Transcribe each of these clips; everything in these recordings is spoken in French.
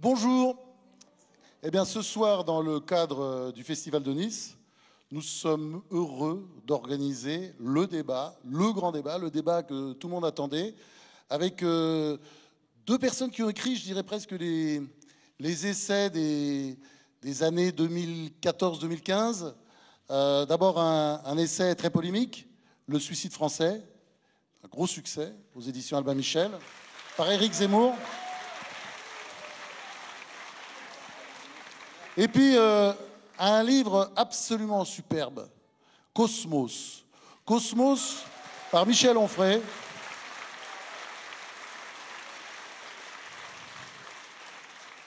Bonjour. Eh bien, ce soir, dans le cadre du Festival de Nice, nous sommes heureux d'organiser le débat, le grand débat, le débat que tout le monde attendait, avec deux personnes qui ont écrit, je dirais presque les essais des années 2014-2015. D'abord, un essai très polémique, Le suicide français, un gros succès aux éditions Albin Michel, par Éric Zemmour. Et puis, un livre absolument superbe, Cosmos. Cosmos, par Michel Onfray.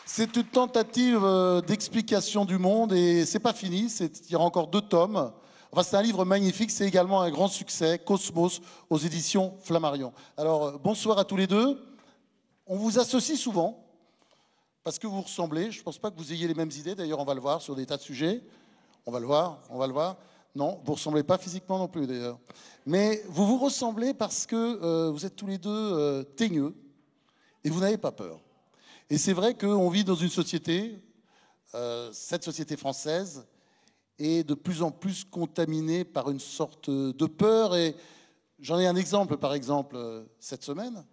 C'est une tentative d'explication du monde et c'est pas fini, il y aura encore 2 tomes. Enfin, c'est un livre magnifique, c'est également un grand succès, Cosmos, aux éditions Flammarion. Alors, bonsoir à tous les deux. On vous associe souvent. Parce que vous ressemblez, je ne pense pas que vous ayez les mêmes idées, d'ailleurs on va le voir sur des tas de sujets. On va le voir. Non, vous ne ressemblez pas physiquement non plus d'ailleurs. Mais vous vous ressemblez parce que vous êtes tous les deux teigneux et vous n'avez pas peur. Et c'est vrai qu'on vit dans une société, cette société française, est de plus en plus contaminée par une sorte de peur. Et j'en ai un exemple, par exemple, cette semaine,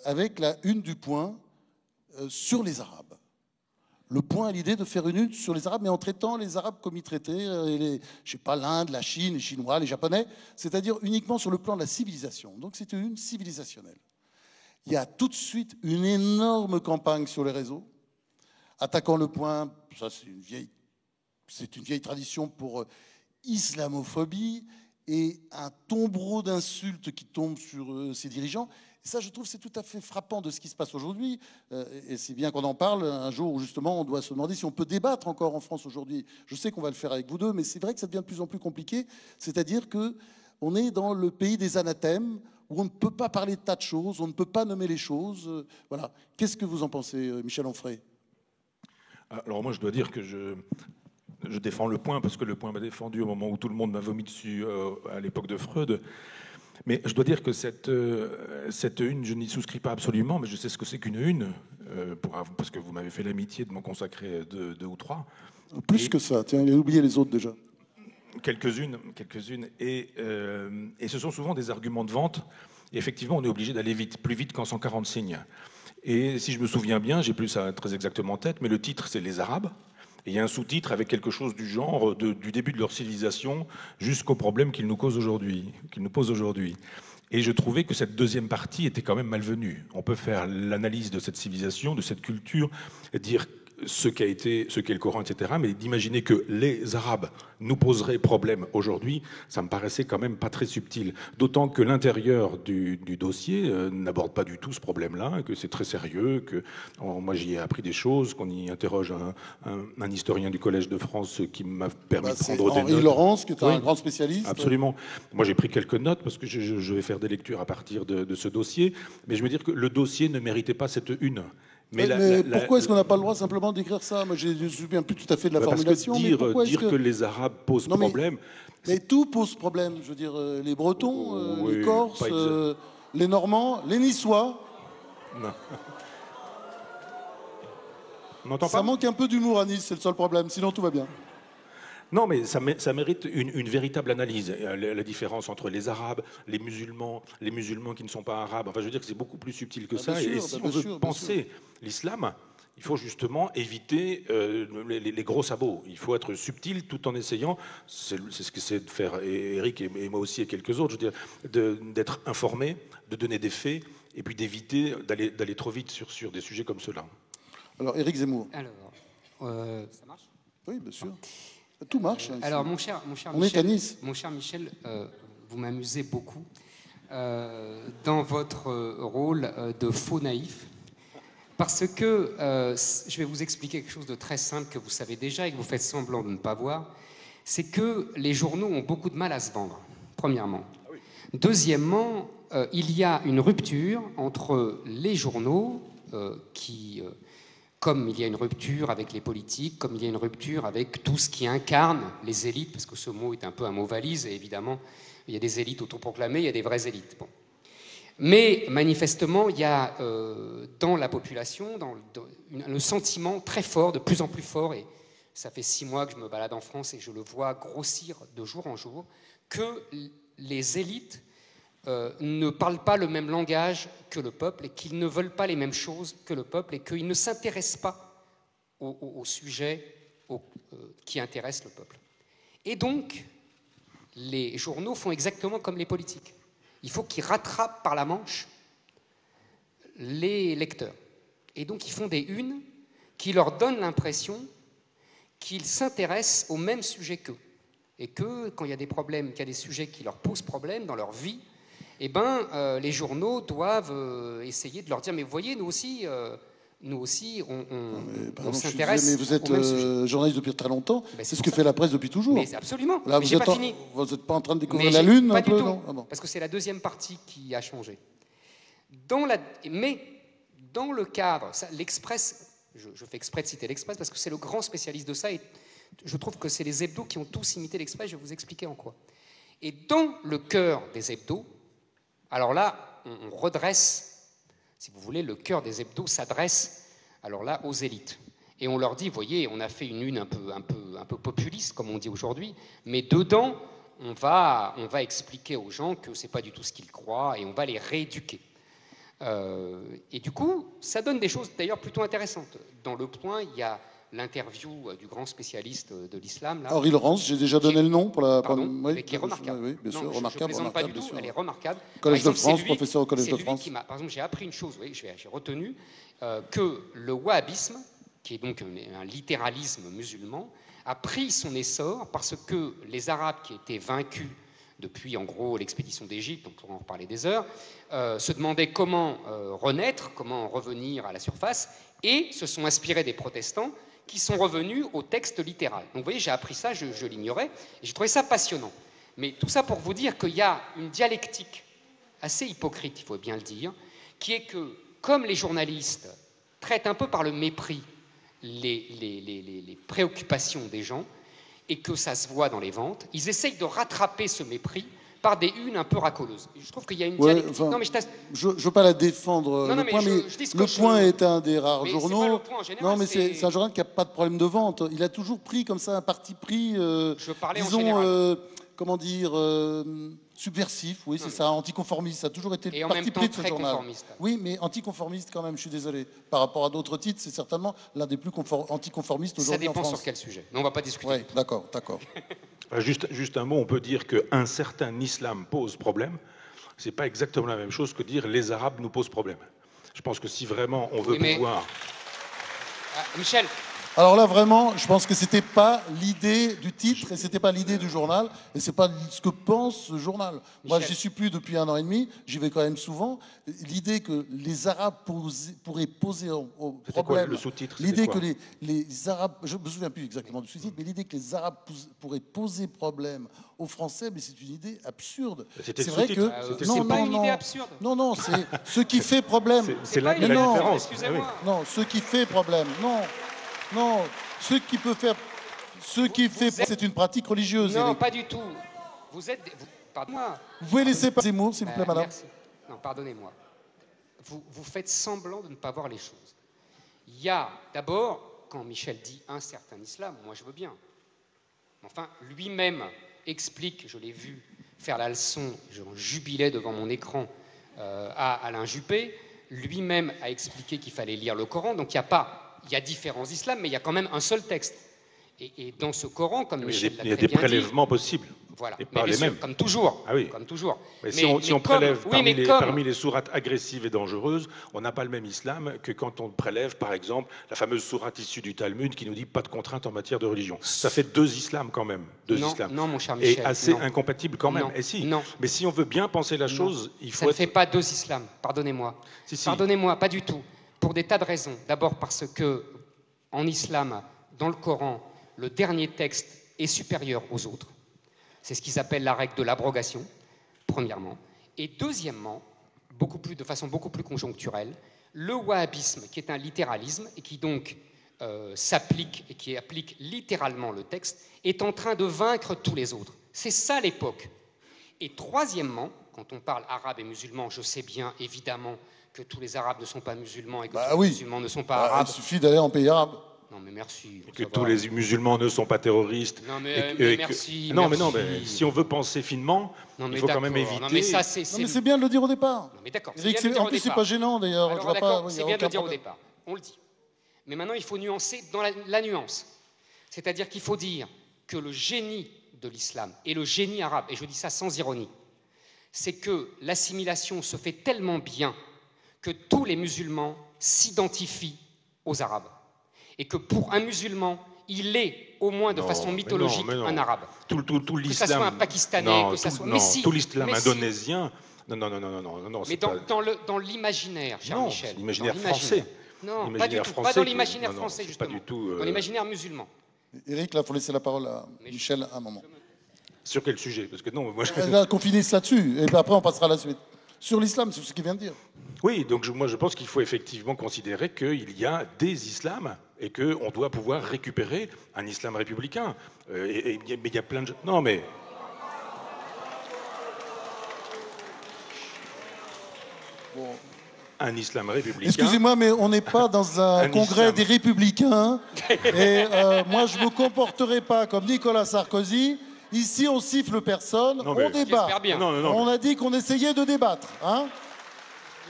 avec la une du Point, sur les Arabes. Le Point a l'idée de faire une une sur les Arabes, mais en traitant les Arabes comme ils traitaient, je sais pas, l'Inde, la Chine, les Chinois, les Japonais, c'est-à-dire uniquement sur le plan de la civilisation. Donc c'est une civilisationnelle. Il y a tout de suite une énorme campagne sur les réseaux, attaquant le Point, ça c'est une vieille tradition pour islamophobie, et un tombereau d'insultes qui tombe sur ses dirigeants. Et ça, je trouve, c'est tout à fait frappant de ce qui se passe aujourd'hui. Et c'est bien qu'on en parle un jour où, justement, on doit se demander si on peut débattre encore en France aujourd'hui. Je sais qu'on va le faire avec vous deux, mais c'est vrai que ça devient de plus en plus compliqué. C'est-à-dire qu'on est dans le pays des anathèmes, où on ne peut pas parler de tas de choses, on ne peut pas nommer les choses. Voilà. Qu'est-ce que vous en pensez, Michel Onfray? Alors moi, je dois dire que je défends le Point, parce que le Point m'a défendu au moment où tout le monde m'a vomi dessus à l'époque de Freud. Mais je dois dire que cette une, je n'y souscris pas absolument, mais je sais ce que c'est qu'une une, parce que vous m'avez fait l'amitié de m'en consacrer deux ou trois. Plus que ça, tiens, il a oublié les autres déjà. Quelques-unes. Et ce sont souvent des arguments de vente. Et effectivement, on est obligé d'aller vite, plus vite qu'en 140 signes. Et si je me souviens bien, j'ai plus ça très exactement en tête, mais le titre, c'est Les Arabes. Et il y a un sous-titre avec quelque chose du genre du début de leur civilisation jusqu'aux problèmes qu'ils nous posent aujourd'hui. Et je trouvais que cette deuxième partie était quand même malvenue. On peut faire l'analyse de cette civilisation, de cette culture, et dire ce qu'est le Coran, etc. Mais d'imaginer que les Arabes nous poseraient problème aujourd'hui, ça me paraissait quand même pas très subtil. D'autant que l'intérieur du dossier n'aborde pas du tout ce problème-là, que c'est très sérieux, que moi j'y ai appris des choses, qu'on y interroge un historien du Collège de France qui m'a permis de prendre des notes. Henri Laurence, qui est un grand spécialiste. Absolument. Moi j'ai pris quelques notes parce que je vais faire des lectures à partir de ce dossier, mais je veux dire que le dossier ne méritait pas cette une. Mais pourquoi est-ce qu'on n'a pas le droit simplement d'écrire ça? Moi, je ne me souviens plus tout à fait de la formulation. Parce que dire que les Arabes posent problème... Mais tout pose problème. Je veux dire, les Bretons, les Corses, les Normands, les Niçois. Non. On n'entend pas ? Ça manque un peu d'humour à Nice, c'est le seul problème. Sinon, tout va bien. Non, mais ça mérite une véritable analyse. La différence entre les Arabes, les musulmans qui ne sont pas arabes. Enfin, je veux dire que c'est beaucoup plus subtil que ça. Et si on veut penser l'islam, il faut justement éviter les gros sabots. Il faut être subtil tout en essayant, c'est ce qu'essaie de faire Eric et moi aussi et quelques autres, je veux dire, d'être informé, de donner des faits, et puis d'éviter d'aller trop vite sur des sujets comme ceux-là. Alors, Éric Zemmour. Alors, ça marche ? Oui, bien sûr. Tout marche. Alors, mon cher Michel, vous m'amusez beaucoup dans votre rôle de faux naïf, parce que je vais vous expliquer quelque chose de très simple que vous savez déjà et que vous faites semblant de ne pas voir. C'est que les journaux ont beaucoup de mal à se vendre, premièrement. Deuxièmement, il y a une rupture entre les journaux qui... comme il y a une rupture avec les politiques, comme il y a une rupture avec tout ce qui incarne les élites, parce que ce mot est un peu un mot valise, et évidemment, il y a des élites autoproclamées, il y a des vraies élites. Bon. Mais manifestement, il y a dans la population le sentiment très fort, de plus en plus fort, et ça fait 6 mois que je me balade en France et je le vois grossir de jour en jour, que les élites ne parlent pas le même langage que le peuple et qu'ils ne veulent pas les mêmes choses que le peuple et qu'ils ne s'intéressent pas au sujet qui intéresse le peuple. Et donc, les journaux font exactement comme les politiques. Il faut qu'ils rattrapent par la manche les lecteurs. Et donc, ils font des unes qui leur donnent l'impression qu'ils s'intéressent au même sujet qu'eux. Et que, quand il y a des problèmes, qu'il y a des sujets qui leur posent problème dans leur vie, eh ben, les journaux doivent essayer de leur dire « Mais vous voyez, nous aussi, on s'intéresse mais vous êtes journaliste depuis très longtemps. Ben, c'est ce que fait la presse depuis toujours. Mais absolument. Là, mais j'ai pas fini. Vous n'êtes pas en train de découvrir la Lune un peu, non bon. Parce que c'est la deuxième partie qui a changé. Mais dans le cadre, l'Express, je fais exprès de citer l'Express parce que c'est le grand spécialiste de ça et je trouve que c'est les hebdos qui ont tous imité l'Express, je vais vous expliquer en quoi. Et dans le cœur des hebdos, alors là, on redresse, si vous voulez, le cœur des hebdos s'adresse, alors là, aux élites. Et on leur dit, vous voyez, on a fait une une un peu populiste, comme on dit aujourd'hui, mais dedans, on va expliquer aux gens que ce n'est pas du tout ce qu'ils croient et on va les rééduquer. Et du coup, ça donne des choses d'ailleurs plutôt intéressantes. Dans Le Point, il y a l'interview du grand spécialiste de l'islam. Henri Laurence, j'ai déjà donné le nom pour la... Pardon, oui, mais qui est remarquable. Oui, bien sûr, non, remarquable. Je ne plaisante pas du tout, elle est remarquable. Collège de France, professeur au Collège de France. Par exemple, j'ai appris une chose, oui, j'ai retenu que le wahhabisme, qui est donc un littéralisme musulman, a pris son essor parce que les Arabes qui étaient vaincus depuis, en gros, l'expédition d'Égypte, donc on pourra en reparler des heures, se demandaient comment renaître, comment revenir à la surface, et se sont inspirés des protestants qui sont revenus au texte littéral. Donc vous voyez, j'ai appris ça, je l'ignorais, et j'ai trouvé ça passionnant. Mais tout ça pour vous dire qu'il y a une dialectique assez hypocrite, il faut bien le dire, qui est que, comme les journalistes traitent un peu par le mépris les préoccupations des gens, et que ça se voit dans les ventes, ils essayent de rattraper ce mépris par des unes un peu racoleuses. Je trouve qu'il y a une dialectique. Enfin, non, mais je ne veux pas la défendre, non, le Point, mais le Point est un des rares journaux. Le Point en général, non, mais c'est un journal qui n'a pas de problème de vente. Il a toujours pris comme ça un parti pris, je parlais disons, comment dire, subversif, oui, c'est ça, anticonformiste. Ça a toujours été le parti pris de ce journal. Oui, mais anticonformiste quand même, je suis désolé. Par rapport à d'autres titres, c'est certainement l'un des plus anticonformistes aujourd'hui en France. Ça dépend sur quel sujet. Mais on ne va pas discuter. Oui, d'accord. Juste un mot, on peut dire qu'un certain islam pose problème. Ce n'est pas exactement la même chose que dire les Arabes nous posent problème. Je pense que si vraiment on veut pouvoir... Michel. Alors là, vraiment, je pense que c'était pas l'idée du titre et c'était pas l'idée du journal et c'est pas ce que pense ce journal. Michel. Moi, j'y suis plus depuis 1 an et demi, j'y vais quand même souvent. L'idée que les Arabes pourraient poser au problème... Le sous-titre, l'idée que les Arabes... Je me souviens plus exactement du sous-titre, mais l'idée que les Arabes pourraient poser problème aux Français, mais c'est une idée absurde. C'est vrai que... c'est pas une idée absurde. Non, c'est ce qui fait problème. C'est là la différence. Excusez-moi. Non, ce qui fait problème. Non, ce qui fait, c'est une pratique religieuse. Non, Eric. pas du tout. Pardonnez-moi. Vous pouvez laisser passer Zemmour, s'il vous plaît, madame. Merci. Non, pardonnez-moi. Vous faites semblant de ne pas voir les choses. Il y a d'abord, quand Michel dit un certain islam, moi je veux bien. Enfin, lui-même explique, je l'ai vu faire la leçon, je jubilais devant mon écran à Alain Juppé, lui-même a expliqué qu'il fallait lire le Coran, donc il y a différents islams, mais il y a quand même un seul texte. Et dans ce Coran, comme Michel l'a très bien dit... Il y a des prélèvements possibles. Voilà. Et pas les mêmes. Comme toujours. Ah oui. Comme toujours. Mais si on prélève parmi les sourates agressives et dangereuses, on n'a pas le même islam que quand on prélève, par exemple, la fameuse sourate issue du Talmud qui nous dit pas de contrainte en matière de religion. Ça fait 2 islams quand même. Non, mon cher Michel. Et assez incompatibles quand même. Et si. Non. Mais si on veut bien penser la chose, il faut... Ça ne fait pas 2 islams. Pardonnez-moi. Si. Pardonnez-moi, pas du tout. Pour des tas de raisons. D'abord parce que en islam, dans le Coran, le dernier texte est supérieur aux autres. C'est ce qu'ils appellent la règle de l'abrogation, premièrement. Et deuxièmement, de façon beaucoup plus conjoncturelle, le wahhabisme, qui est un littéralisme et qui donc s'applique et qui applique littéralement le texte, est en train de vaincre tous les autres. C'est ça l'époque. Et troisièmement, quand on parle arabe et musulman, je sais bien, évidemment, que tous les arabes ne sont pas musulmans et que Bah tous oui. les musulmans ne sont pas arabes. Il suffit d'aller en pays arabe. Non, mais merci. Que tous les musulmans ne sont pas terroristes. Non, mais, merci. Non, merci. mais si on veut penser finement, il faut quand même éviter. Non, mais ça, c'est bien de le dire au départ. Non, mais d'accord. En plus, c'est pas gênant d'ailleurs. C'est bien de le dire au départ. On le dit. Mais maintenant, il faut nuancer dans la nuance. C'est-à-dire qu'il faut dire que le génie de l'islam et le génie arabe, et je dis ça sans ironie, c'est que l'assimilation se fait tellement bien que tous les musulmans s'identifient aux arabes. Et que pour un musulman, il est au moins de façon mythologique un arabe. Tout l'islam. Que ça soit un Pakistanais, que ça soit... Non, tout l'islam indonésien. Non. Mais dans l'imaginaire, cher Michel. L'imaginaire français. Non, pas du tout. Pas dans l'imaginaire français, justement. Pas du tout, dans l'imaginaire musulman. Eric, là, il faut laisser la parole à Michel un moment. Sur quel sujet? Parce que non, moi... Là, qu'on finisse là-dessus, et puis après, on passera à la suite. Sur l'islam, c'est ce qu'il vient de dire. Oui, donc moi je pense qu'il faut effectivement considérer qu'il y a des islams et qu'on doit pouvoir récupérer un islam républicain. Mais il y a plein de... Non, mais... Bon. Un islam républicain... Excusez-moi, mais on n'est pas dans un congrès des républicains. Et moi, je ne me comporterai pas comme Nicolas Sarkozy. Ici, on siffle personne, on débat. On a dit qu'on essayait de débattre. Hein?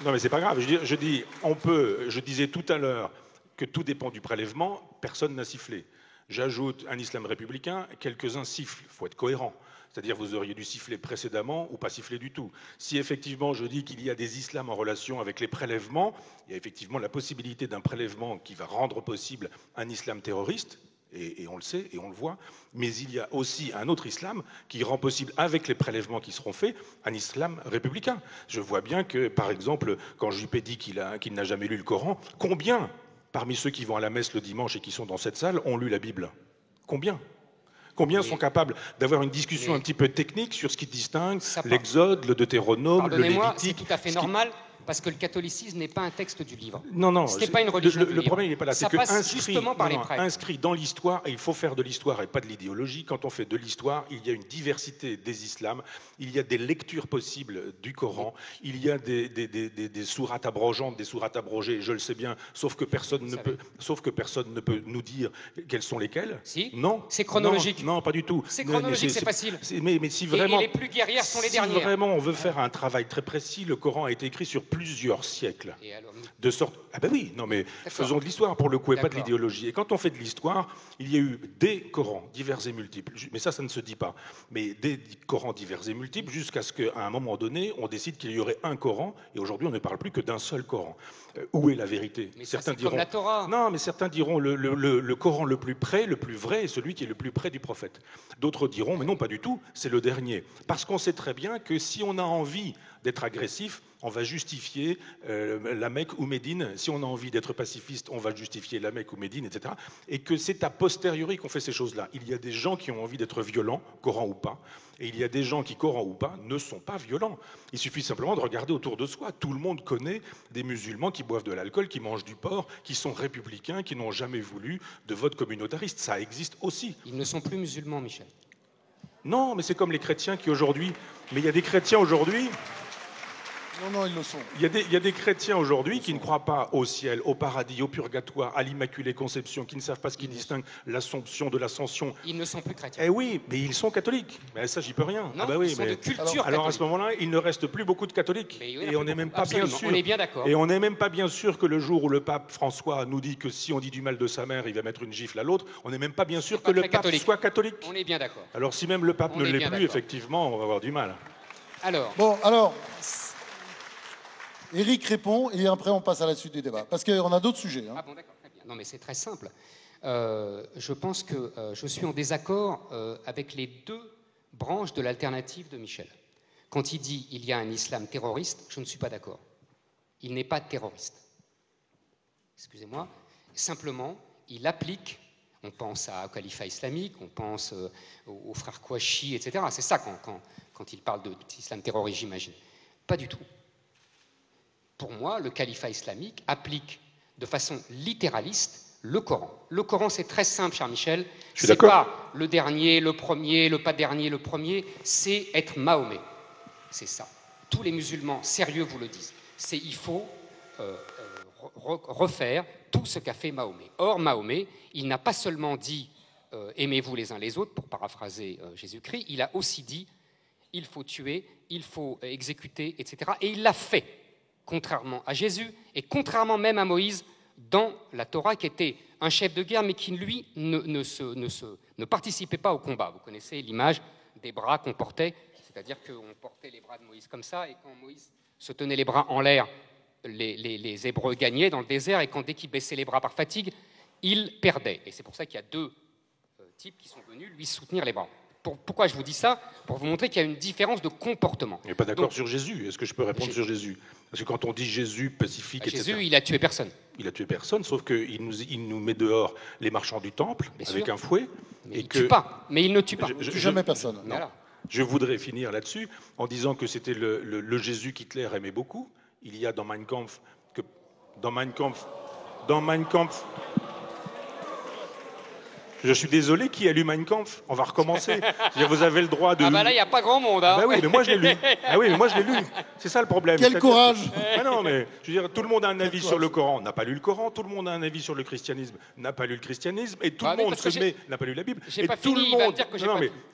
Non, mais c'est pas grave. Je disais tout à l'heure que tout dépend du prélèvement. Personne n'a sifflé. J'ajoute un islam républicain. Quelques-uns sifflent. Il faut être cohérent. C'est-à-dire vous auriez dû siffler précédemment ou pas siffler du tout. Si effectivement je dis qu'il y a des islams en relation avec les prélèvements, il y a effectivement la possibilité d'un prélèvement qui va rendre possible un islam terroriste. Et on le sait et on le voit, mais il y a aussi un autre islam qui rend possible, avec les prélèvements qui seront faits, un islam républicain. Je vois bien que, par exemple, quand Juppé dit qu'il n'a jamais lu le Coran, combien, parmi ceux qui vont à la messe le dimanche et qui sont dans cette salle, ont lu la Bible? Combien sont capables d'avoir une discussion un petit peu technique sur ce qui distingue l'Exode, le Deutéronome, le Lévitique? C'est tout à fait normal. Parce que le catholicisme n'est pas un texte du livre. Non. Ce n'est pas une religion. Le problème, il n'est pas là. C'est que inscrit dans l'histoire, et il faut faire de l'histoire et pas de l'idéologie. Quand on fait de l'histoire, il y a une diversité des islams, il y a des lectures possibles du Coran, il y a des sourates abrogeantes, des sourates abrogées, je le sais bien, sauf que personne ne peut nous dire quelles sont lesquelles. Si. Non. C'est chronologique. Non, pas du tout. C'est chronologique, c'est facile. Mais si vraiment, et les plus guerrières sont les dernières. Si vraiment on veut faire un travail très précis, le Coran a été écrit sur plusieurs siècles. De sorte... Ah ben oui, non mais faisons de l'histoire pour le coup et pas de l'idéologie. Et quand on fait de l'histoire, il y a eu des Corans divers et multiples. Mais ça ne se dit pas. Mais des Corans divers et multiples jusqu'à ce qu'à un moment donné, on décide qu'il y aurait un Coran. Et aujourd'hui, on ne parle plus que d'un seul Coran. Où est la vérité? Mais certains diront... comme la Torah. Non, mais certains diront le Coran le plus près, le plus vrai est celui qui est le plus près du prophète. D'autres diront, mais non, pas du tout, c'est le dernier. Parce qu'on sait très bien que si on a envie d'être agressif, on va justifier la Mecque ou Médine. Si on a envie d'être pacifiste, on va justifier la Mecque ou Médine, etc. Et que c'est a posteriori qu'on fait ces choses-là. Il y a des gens qui ont envie d'être violents, Coran ou pas, et il y a des gens qui, Coran ou pas, ne sont pas violents. Il suffit simplement de regarder autour de soi. Tout le monde connaît des musulmans qui boivent de l'alcool, qui mangent du porc, qui sont républicains, qui n'ont jamais voulu de vote communautariste. Ça existe aussi. Ils ne sont plus musulmans, Michel. Non, mais c'est comme les chrétiens qui aujourd'hui... Mais il y a des chrétiens aujourd'hui... Non, ils le sont. Il y a des chrétiens aujourd'hui qui ne croient pas au ciel, au paradis, au purgatoire, à l'Immaculée Conception, qui ne savent pas ce qui distingue l'Assomption de l'Ascension. Ils ne sont plus chrétiens. Eh oui, mais ils sont catholiques. Mais ça, j'y peux rien. Non, ils sont de culture alors à ce moment-là, il ne reste plus beaucoup de catholiques. Et on n'est même pas bien sûr. On est bien d'accord. Et on n'est même pas bien sûr que le jour où le pape François nous dit que si on dit du mal de sa mère, il va mettre une gifle à l'autre, on n'est même pas bien sûr que le pape soit catholique. On est bien d'accord. Alors si même le pape ne l'est plus, effectivement, on va avoir du mal. Alors... Eric répond et après on passe à la suite du débat. Parce qu'on a d'autres sujets. Hein. Ah bon, d'accord, très bien. Non, mais c'est très simple. Je pense que je suis en désaccord avec les deux branches de l'alternative de Michel. Quand il dit il y a un islam terroriste, je ne suis pas d'accord. Il n'est pas terroriste. Excusez-moi. Simplement, il applique, on pense au califat islamique, on pense aux frères Kouachi, etc. C'est ça quand il parle d'islam terroriste, j'imagine. Pas du tout. Pour moi, le califat islamique applique de façon littéraliste le Coran. Le Coran, c'est très simple, cher Michel. C'est pas le dernier, le premier, le pas dernier, le premier. C'est être Mahomet. C'est ça. tous les musulmans sérieux vous le disent. Il faut refaire tout ce qu'a fait Mahomet. Or, Mahomet, il n'a pas seulement dit aimez-vous les uns les autres, pour paraphraser Jésus-Christ, il a aussi dit il faut tuer, il faut exécuter, etc. Et il l'a fait, contrairement à Jésus et contrairement même à Moïse dans la Torah, qui était un chef de guerre, mais qui, lui, ne participait pas au combat. Vous connaissez l'image des bras qu'on portait, c'est-à-dire qu'on portait les bras de Moïse comme ça, et quand Moïse se tenait les bras en l'air, les Hébreux gagnaient dans le désert, et dès qu'ils baissaient les bras par fatigue, ils perdaient. Et c'est pour ça qu'il y a deux types qui sont venus lui soutenir les bras. Pourquoi je vous dis ça? Pour vous montrer qu'il y a une différence de comportement. On n'est pas d'accord sur Jésus. Est-ce que je peux répondre sur Jésus? Parce que quand on dit Jésus, pacifique, etc. Jésus, il a tué personne. Il a tué personne, sauf qu'il nous met dehors les marchands du temple avec un fouet. Mais il ne tue pas. Mais il ne tue pas. Il ne tue jamais personne. Non. Voilà. Je voudrais finir là-dessus en disant que c'était le Jésus qu'Hitler aimait beaucoup. Il y a dans Mein Kampf que dans Mein Kampf. Je suis désolé, qui a lu Mein Kampf? On va recommencer. Vous avez le droit de... Ah bah là, il n'y a pas grand monde. Hein. Bah oui, mais moi je l'ai lu. Ah oui, mais moi je l'ai lu. C'est ça le problème. Quel courage! Ah non, mais je veux dire, tout le monde a un avis sur le Coran, n'a pas lu le Coran. Tout le monde a un avis sur le christianisme, n'a pas lu le christianisme. Et tout le monde n'a pas lu la Bible. Et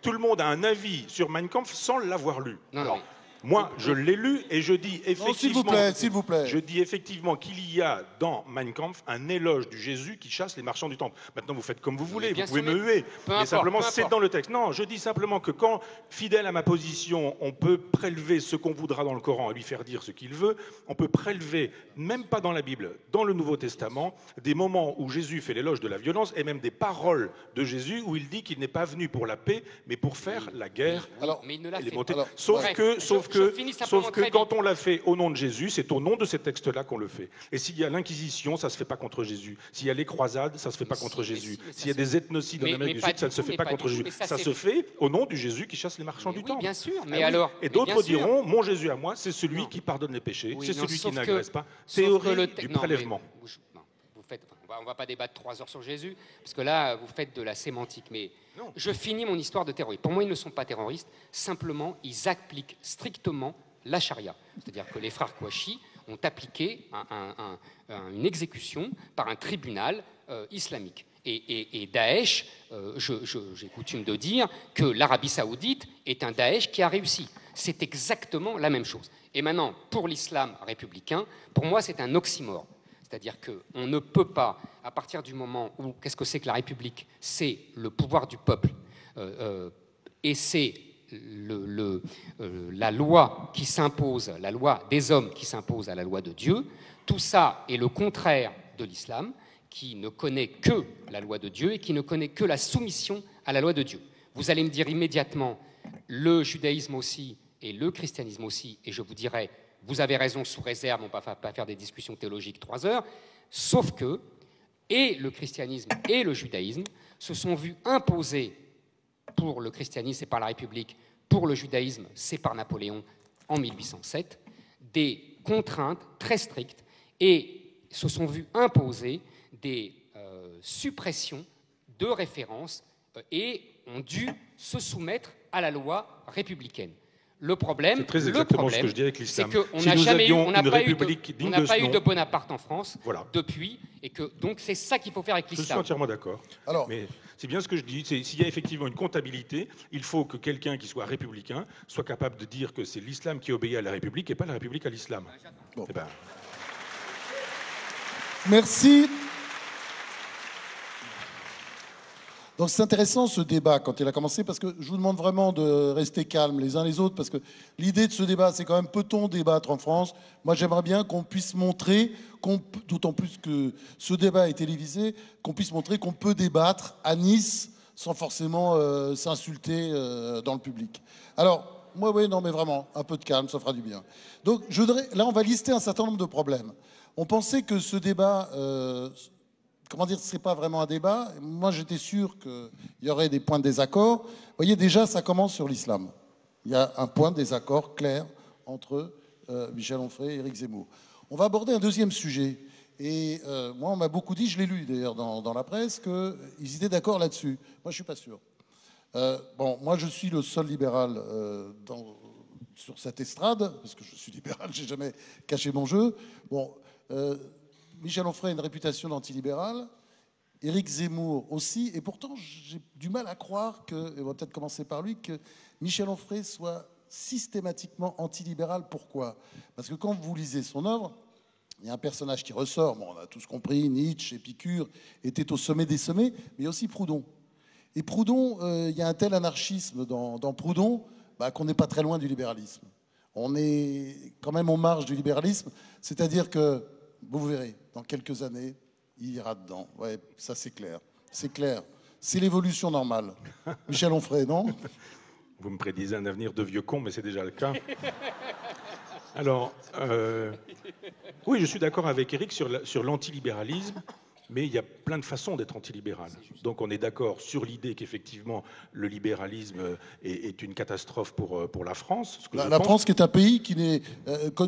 tout le monde a un avis sur Mein Kampf sans l'avoir lu. Alors, moi, je l'ai lu et je dis effectivement... Non, s'il vous plaît. Je dis effectivement qu'il y a dans Mein Kampf un éloge du Jésus qui chasse les marchands du temple. Maintenant, vous faites comme vous voulez, vous pouvez me huer. Mais simplement, c'est dans le texte. Non, je dis simplement que quand, fidèle à ma position, on peut prélever ce qu'on voudra dans le Coran et lui faire dire ce qu'il veut, on peut prélever, même pas dans la Bible, dans le Nouveau Testament, des moments où Jésus fait l'éloge de la violence et même des paroles de Jésus où il dit qu'il n'est pas venu pour la paix, mais pour faire la guerre. Mais il ne l'a fait pas. Sauf que quand on l'a fait au nom de Jésus, c'est au nom de ces textes-là qu'on le fait. Et s'il y a l'Inquisition, ça ne se fait pas contre Jésus. S'il y a les croisades, ça ne se fait pas contre Jésus. S'il y a des ethnocides en Amérique du Sud, ça ne se fait pas contre Jésus. Ça se fait au nom du Jésus qui chasse les marchands du temple. Bien sûr, mais alors... Et d'autres diront, mon Jésus à moi, c'est celui qui pardonne les péchés, c'est celui qui n'agresse pas. Théorie du prélèvement. On ne va pas débattre 3 heures sur Jésus, parce que là, vous faites de la sémantique. Mais non. Je finis mon histoire de terroriste. Pour moi, ils ne sont pas terroristes. Simplement, ils appliquent strictement la charia. C'est-à-dire que les frères Kouachi ont appliqué une exécution par un tribunal islamique. Et Daesh, j'ai coutume de dire que l'Arabie saoudite est un Daesh qui a réussi. C'est exactement la même chose. Et maintenant, pour l'islam républicain, pour moi, c'est un oxymore. C'est-à-dire qu'on ne peut pas, à partir du moment où, qu'est-ce que c'est que la République? C'est le pouvoir du peuple, et c'est la loi qui s'impose, la loi des hommes qui s'impose à la loi de Dieu. Tout ça est le contraire de l'islam, qui ne connaît que la loi de Dieu et qui ne connaît que la soumission à la loi de Dieu. Vous allez me dire immédiatement, le judaïsme aussi et le christianisme aussi, et je vous dirai, vous avez raison, sous réserve, on ne va pas faire des discussions théologiques 3 heures, sauf que, et le christianisme et le judaïsme se sont vus imposer, pour le christianisme, c'est par la République, pour le judaïsme, c'est par Napoléon en 1807, des contraintes très strictes, et se sont vus imposer des suppressions de références et ont dû se soumettre à la loi républicaine. Le problème, ce que je dis avec l'islam. C'est qu'on n'a jamais eu, on n'a pas eu de Bonaparte en France depuis, et que donc c'est ça qu'il faut faire avec l'islam. Je suis entièrement d'accord. Mais c'est bien ce que je dis. S'il y a effectivement une comptabilité, il faut que quelqu'un qui soit républicain soit capable de dire que c'est l'islam qui obéit à la République et pas la République à l'islam. Bon. Merci. Donc c'est intéressant ce débat quand il a commencé, parce que je vous demande vraiment de rester calmes les uns les autres, parce que l'idée de ce débat, c'est quand même, peut-on débattre en France? Moi j'aimerais bien qu'on puisse montrer, d'autant plus que ce débat est télévisé, qu'on puisse montrer qu'on peut débattre à Nice sans forcément s'insulter dans le public. Alors, moi oui, non mais vraiment, un peu de calme, ça fera du bien. Donc là on va lister un certain nombre de problèmes. On pensait que ce débat... comment dire, ce n'est pas vraiment un débat. Moi, j'étais sûr qu'il y aurait des points de désaccord. Vous voyez, déjà, ça commence sur l'islam. Il y a un point de désaccord clair entre Michel Onfray et Éric Zemmour. On va aborder un deuxième sujet. Et moi, on m'a beaucoup dit, je l'ai lu d'ailleurs dans la presse, qu'ils étaient d'accord là-dessus. Moi, je ne suis pas sûr. Bon, moi, je suis le seul libéral sur cette estrade, parce que je suis libéral, j'ai jamais caché mon jeu. Bon, Michel Onfray a une réputation d'antilibéral, Éric Zemmour aussi, et pourtant j'ai du mal à croire que, et on va peut-être commencer par lui, que Michel Onfray soit systématiquement antilibéral. Pourquoi? Parce que quand vous lisez son œuvre, il y a un personnage qui ressort, bon, on a tous compris, Nietzsche, Épicure, était au sommet des sommets, mais il y a aussi Proudhon. Et Proudhon, il y a un tel anarchisme dans Proudhon qu'on n'est pas très loin du libéralisme. On est quand même en marge du libéralisme, c'est-à-dire que, vous verrez, dans quelques années, il ira dedans. Ouais, ça c'est clair. C'est clair. C'est l'évolution normale. Michel Onfray, non? Vous me prédisez un avenir de vieux con, mais c'est déjà le cas. Alors, oui, je suis d'accord avec Éric sur l'antilibéralisme, mais il y a plein de façons d'être antilibéral. Donc on est d'accord sur l'idée qu'effectivement le libéralisme est une catastrophe pour la France. La France qui est un pays qui n'est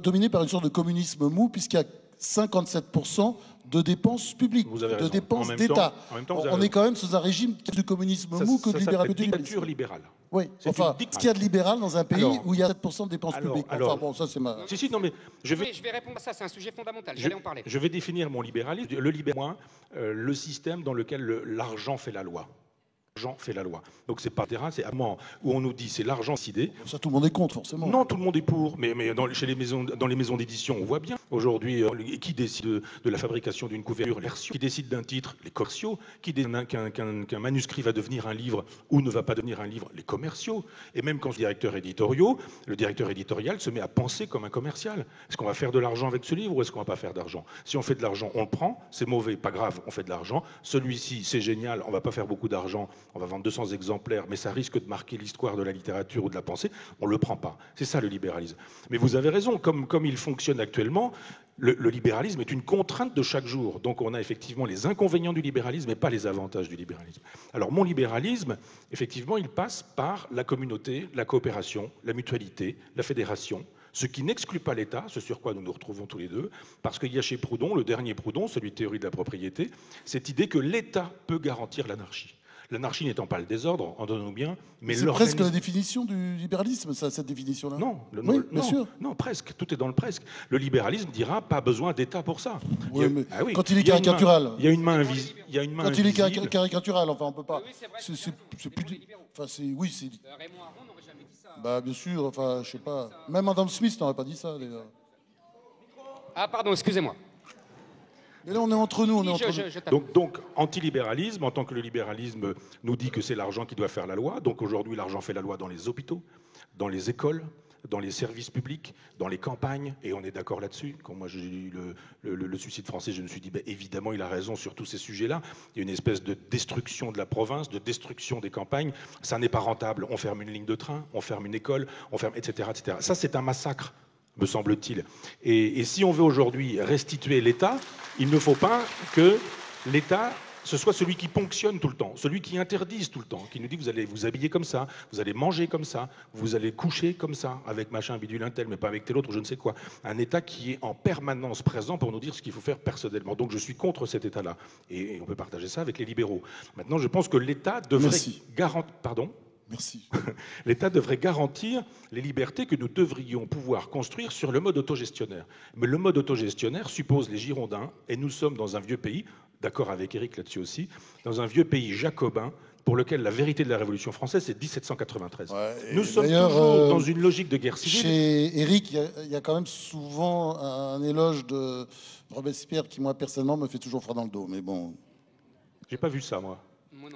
dominé par une sorte de communisme mou, puisqu'il y a 57% de dépenses publiques, de dépenses d'État. On est quand même sous un régime de communisme mou que de libéralisme. Dictature libérale. Oui, enfin, ce qu'il y a de libéral dans un pays où il y a 7% de dépenses publiques. Enfin bon, ça c'est ma... Si, non mais je vais répondre à ça, c'est un sujet fondamental, j'allais en parler. Je vais définir mon libéralisme. Le libéralisme, le système dans lequel l'argent fait la loi. L'argent fait la loi. Donc c'est pas terrain, c'est un moment où on nous dit c'est l'argent décidé. Ça, tout le monde est contre, forcément. Non, tout le monde est pour. Mais dans les maisons d'édition, on voit bien. Aujourd'hui, qui décide de la fabrication d'une couverture? Qui décide d'un titre? Les commerciaux. Qui décide qu'un manuscrit va devenir un livre ou ne va pas devenir un livre? Les commerciaux. Et même quand le directeur éditorial se met à penser comme un commercial. Est-ce qu'on va faire de l'argent avec ce livre ou est-ce qu'on va pas faire d'argent? Si on fait de l'argent, on le prend. C'est mauvais, pas grave, on fait de l'argent. Celui-ci, c'est génial, on va pas faire beaucoup d'argent. On va vendre 200 exemplaires, mais ça risque de marquer l'histoire de la littérature ou de la pensée. On ne le prend pas. C'est ça le libéralisme. Mais vous avez raison, comme il fonctionne actuellement, le libéralisme est une contrainte de chaque jour. Donc on a effectivement les inconvénients du libéralisme et pas les avantages du libéralisme. Alors mon libéralisme, effectivement, il passe par la communauté, la coopération, la mutualité, la fédération, ce qui n'exclut pas l'État, ce sur quoi nous nous retrouvons tous les deux, parce qu'il y a chez Proudhon, le dernier Proudhon, celui de théorie de la propriété, cette idée que l'État peut garantir l'anarchie. L'anarchie n'étant pas le désordre, entendons-nous bien, mais c'est presque la définition du libéralisme, ça, cette définition-là. Non, oui, bien sûr. Non, presque, tout est dans le presque. Le libéralisme dira pas besoin d'État pour ça. Oui, mais quand il est caricatural. Il y a une main invisible. Quand il est caricatural, enfin on peut pas. C'est plus. Enfin oui, c'est. Raymond Aron n'aurait jamais dit ça. Bah bien sûr, enfin je sais pas. Même Adam Smith n'aurait pas dit ça d'ailleurs. Ah pardon, excusez-moi. Mais là, on est entre nous. Donc, antilibéralisme, en tant que le libéralisme nous dit que c'est l'argent qui doit faire la loi. Donc, aujourd'hui, l'argent fait la loi dans les hôpitaux, dans les écoles, dans les services publics, dans les campagnes. Et on est d'accord là-dessus. Quand moi, j'ai lu le Suicide français, je me suis dit, évidemment, il a raison sur tous ces sujets-là. Il y a une espèce de destruction de la province, de destruction des campagnes. Ça n'est pas rentable. On ferme une ligne de train, on ferme une école, on ferme, etc., etc. Ça, c'est un massacre, me semble-t-il. Et si on veut aujourd'hui restituer l'État, il ne faut pas que l'État, ce soit celui qui ponctionne tout le temps, celui qui interdise tout le temps, qui nous dit vous allez vous habiller comme ça, vous allez manger comme ça, vous allez coucher comme ça, avec machin, bidule, un tel, mais pas avec tel autre, je ne sais quoi. Un État qui est en permanence présent pour nous dire ce qu'il faut faire personnellement. Donc je suis contre cet État-là. Et on peut partager ça avec les libéraux. Maintenant, je pense que l'État devrait garantir... Pardon ? Merci. L'État devrait garantir les libertés que nous devrions pouvoir construire sur le mode autogestionnaire. Mais le mode autogestionnaire suppose les Girondins, et nous sommes dans un vieux pays, d'accord avec Éric là-dessus aussi, dans un vieux pays jacobin, pour lequel la vérité de la Révolution française, c'est 1793. Ouais, nous sommes toujours dans une logique de guerre civile. Chez Éric, il y a quand même souvent un éloge de Robespierre qui, moi, personnellement, me fait toujours froid dans le dos. Mais bon... J'ai pas vu ça, moi.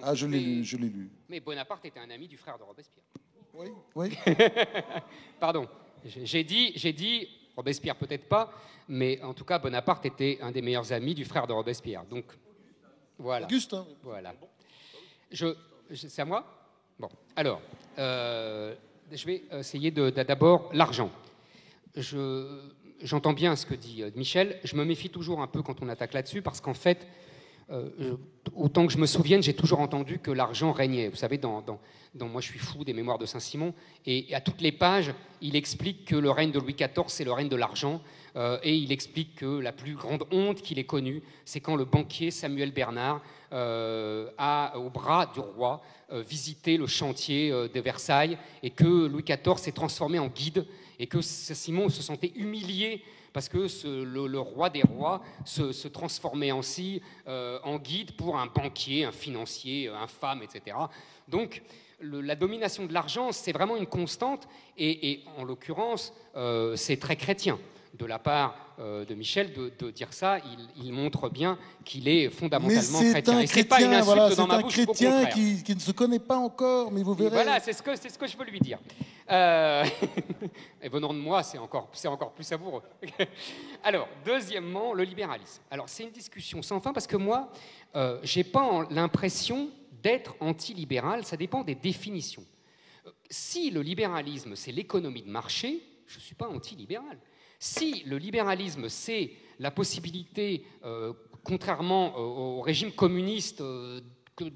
Ah, je l'ai lu. Mais Bonaparte était un ami du frère de Robespierre. Oui. Pardon. J'ai dit, Robespierre peut-être pas, mais en tout cas, Bonaparte était un des meilleurs amis du frère de Robespierre. Donc, voilà. Auguste, hein. Voilà. C'est à moi ? Bon. Alors, je vais essayer d'abord l'argent. J'entends bien ce que dit Michel. Je me méfie toujours un peu quand on attaque là-dessus, parce qu'en fait, autant que je me souvienne, j'ai toujours entendu que l'argent régnait. Vous savez, dans Moi je suis fou des Mémoires de Saint-Simon, et à toutes les pages, il explique que le règne de Louis XIV, c'est le règne de l'argent, et il explique que la plus grande honte qu'il ait connue, c'est quand le banquier Samuel Bernard a, au bras du roi, visité le chantier de Versailles, et que Louis XIV s'est transformé en guide, et que Saint-Simon se sentait humilié parce que le roi des rois se transformait ainsi en guide pour un banquier, un financier, infâme, etc. Donc, la domination de l'argent, c'est vraiment une constante, et en l'occurrence, c'est très chrétien. De la part de Michel de dire ça, il montre bien qu'il est fondamentalement chrétien. Et c'est pas une insulte dans ma bouche, au contraire. C'est un chrétien qui ne se connaît pas encore, mais vous verrez. Et voilà, c'est ce que je veux lui dire. Et venant de moi, c'est encore plus savoureux. Alors, deuxièmement, le libéralisme. Alors, c'est une discussion sans fin, parce que moi, j'ai pas l'impression d'être anti-libéral, ça dépend des définitions. Si le libéralisme, c'est l'économie de marché, je ne suis pas anti-libéral. Si le libéralisme, c'est la possibilité, contrairement au régime communiste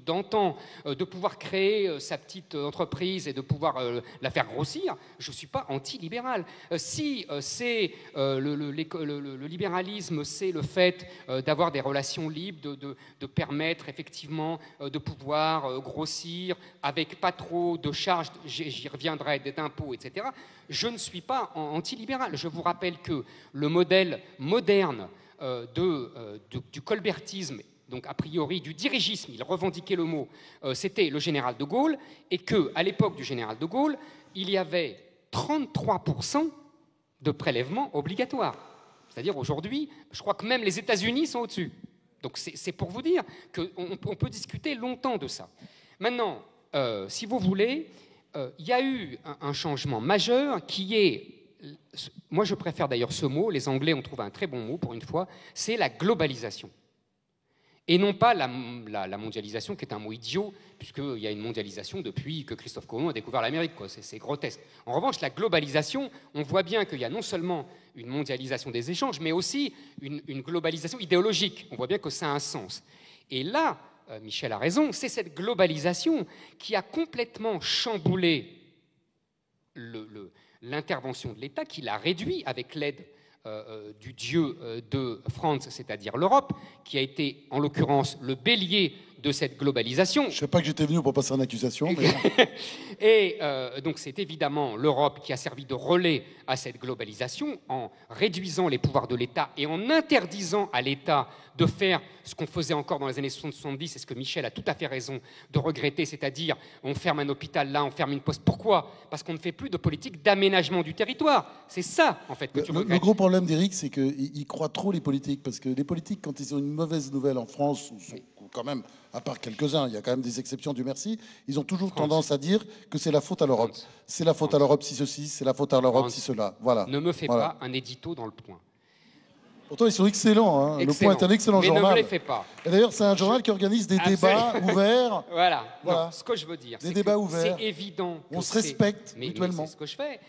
d'antan, de pouvoir créer sa petite entreprise et de pouvoir la faire grossir, je ne suis pas anti-libéral. Si c'est le libéralisme, c'est le fait d'avoir des relations libres, de permettre effectivement de pouvoir grossir avec pas trop de charges, j'y reviendrai, d'impôts, etc., je ne suis pas anti-libéral. Je vous rappelle que le modèle moderne du colbertisme, donc a priori du dirigisme, il revendiquait le mot, c'était le général de Gaulle, et qu'à l'époque du général de Gaulle, il y avait 33% de prélèvements obligatoires. C'est-à-dire aujourd'hui, je crois que même les États-Unis sont au-dessus. Donc c'est pour vous dire qu'on peut discuter longtemps de ça. Maintenant, si vous voulez, il y a eu un changement majeur qui est, moi je préfère d'ailleurs ce mot, les Anglais ont trouvé un très bon mot pour une fois, c'est la globalisation. Et non pas la mondialisation, qui est un mot idiot, puisqu'il y a une mondialisation depuis que Christophe Colomb a découvert l'Amérique. C'est grotesque. En revanche, la globalisation, on voit bien qu'il y a non seulement une mondialisation des échanges, mais aussi une globalisation idéologique. On voit bien que ça a un sens. Et là, Michel a raison, c'est cette globalisation qui a complètement chamboulé l'intervention de l'État, qui l'a réduit avec l'aide du dieu de France, c'est-à-dire l'Europe, qui a été, en l'occurrence, le bélier de cette globalisation. Je ne sais pas que j'étais venu pour passer en accusation. Mais... Et donc c'est évidemment l'Europe qui a servi de relais à cette globalisation en réduisant les pouvoirs de l'État et en interdisant à l'État de faire ce qu'on faisait encore dans les années 70, et ce que Michel a tout à fait raison de regretter, c'est-à-dire on ferme un hôpital là, on ferme une poste. Pourquoi? Parce qu'on ne fait plus de politique d'aménagement du territoire. C'est ça, en fait, que tu regrettes. Le gros problème d'Éric, c'est qu'il croit trop les politiques, parce que les politiques, quand ils ont une mauvaise nouvelle en France, quand même, à part quelques-uns, il y a quand même des exceptions, Dieu merci, ils ont toujours tendance à dire que c'est la faute à l'Europe. C'est la faute à l'Europe si ceci, c'est la faute à l'Europe si cela. Voilà. Ne me fais pas un édito dans Le Point. Pourtant, ils sont excellents. Hein. Le Point est un excellent journal. Mais ne me les fais pas. Et d'ailleurs, c'est un journal qui organise des débats ouverts. Voilà. Non, ce que je veux dire, des débats ouverts. C'est évident. On se respecte mutuellement. Mais c'est ce que je fais.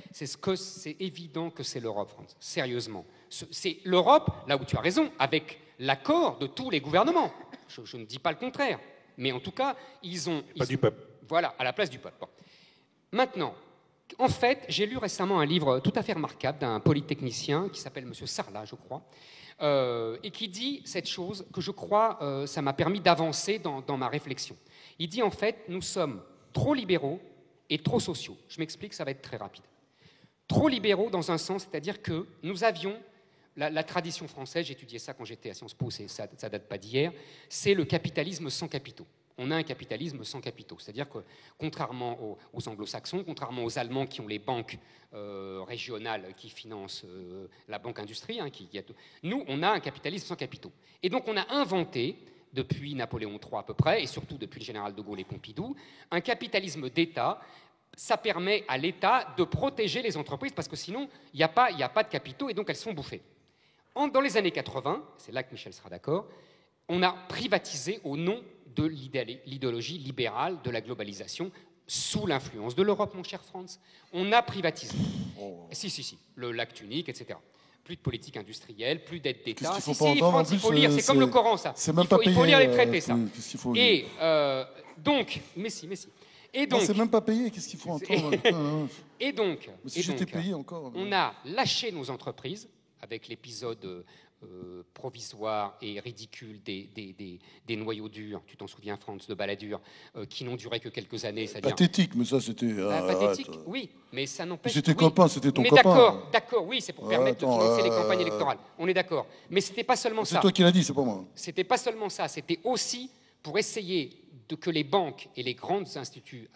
C'est évident que c'est l'Europe, France. Sérieusement. C'est l'Europe, là où tu as raison, avec l'accord de tous les gouvernements. Je ne dis pas le contraire. Mais en tout cas, ils ont... Pas du peuple. Voilà, à la place du peuple. Bon. Maintenant, en fait, j'ai lu récemment un livre tout à fait remarquable d'un polytechnicien qui s'appelle M. Sarlat, je crois, et qui dit cette chose que je crois, ça m'a permis d'avancer dans ma réflexion. Il dit en fait, nous sommes trop libéraux et trop sociaux. Je m'explique, ça va être très rapide. Trop libéraux dans un sens, c'est-à-dire que nous avions la tradition française, j'étudiais ça quand j'étais à Sciences Po, ça date pas d'hier, c'est le capitalisme sans capitaux. On a un capitalisme sans capitaux, c'est-à-dire que contrairement aux anglo-saxons, contrairement aux Allemands qui ont les banques régionales qui financent la banque industrie, nous, on a un capitalisme sans capitaux. Et donc on a inventé, depuis Napoléon III à peu près, et surtout depuis le général de Gaulle et Pompidou, un capitalisme d'État. Ça permet à l'État de protéger les entreprises, parce que sinon, il n'y a pas de capitaux, et donc elles sont bouffées. Dans les années 80, c'est là que Michel sera d'accord, on a privatisé au nom de l'idéologie libérale de la globalisation, sous l'influence de l'Europe, mon cher Franz. On a privatisé. Si, le lac unique, etc. Plus de politique industrielle, plus d'aide d'État. Qu'est-ce qu'il faut pas entendre, en plus, il faut lire, c'est comme le Coran, ça. Il faut lire les traités, ça. Et donc, mais si. Et donc, c'est même pas payé, qu'est-ce qu'il faut entendre? Et donc, si j'étais payé encore. On a lâché nos entreprises avec l'épisode provisoire et ridicule des noyaux durs, tu t'en souviens, Franz, de Balladur, qui n'ont duré que quelques années. Pathétique, mais ça c'était... pathétique, oui, mais ça n'empêche... C'était copain, c'était ton copain. D'accord, oui, c'est pour permettre de financer les campagnes électorales, on est d'accord. Mais c'était pas seulement ça. C'est toi qui l'as dit, c'est pas moi. C'était pas seulement ça, c'était aussi pour essayer que les banques et les grands instituts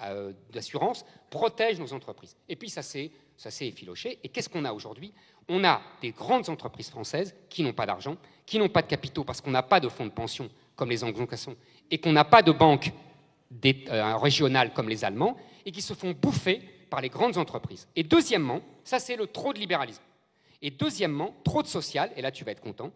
d'assurance protègent nos entreprises. Et puis ça s'est effiloché. Et qu'est-ce qu'on a aujourd'hui? On a des grandes entreprises françaises qui n'ont pas d'argent, qui n'ont pas de capitaux parce qu'on n'a pas de fonds de pension comme les anglo-saxons et qu'on n'a pas de banque régionale comme les Allemands et qui se font bouffer par les grandes entreprises. Et deuxièmement, ça c'est le trop de libéralisme. Et deuxièmement, trop de social, et là tu vas être content,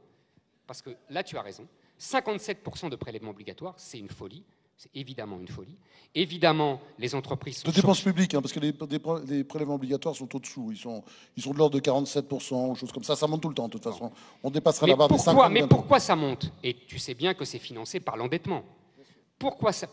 parce que là tu as raison, 57% de prélèvements obligatoires, c'est une folie. C'est évidemment une folie. Évidemment, les entreprises sont... De dépenses publiques, hein, parce que les prélèvements obligatoires sont au-dessous. Ils sont de l'ordre de 47%, choses comme ça. Ça monte tout le temps, de toute façon. On dépassera la barre des 50%. Mais pourquoi ça monte? Et tu sais bien que c'est financé par l'endettement. Pourquoi ça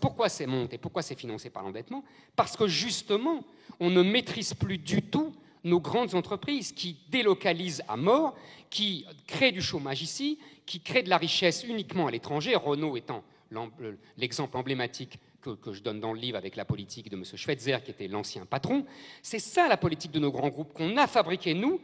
monte et pourquoi c'est financé par l'endettement? Parce que justement, on ne maîtrise plus du tout nos grandes entreprises qui délocalisent à mort, qui créent du chômage ici, qui créent de la richesse uniquement à l'étranger, Renault étant l'exemple emblématique que je donne dans le livre avec la politique de M. Schweitzer, qui était l'ancien patron. C'est ça la politique de nos grands groupes qu'on a fabriqués, nous,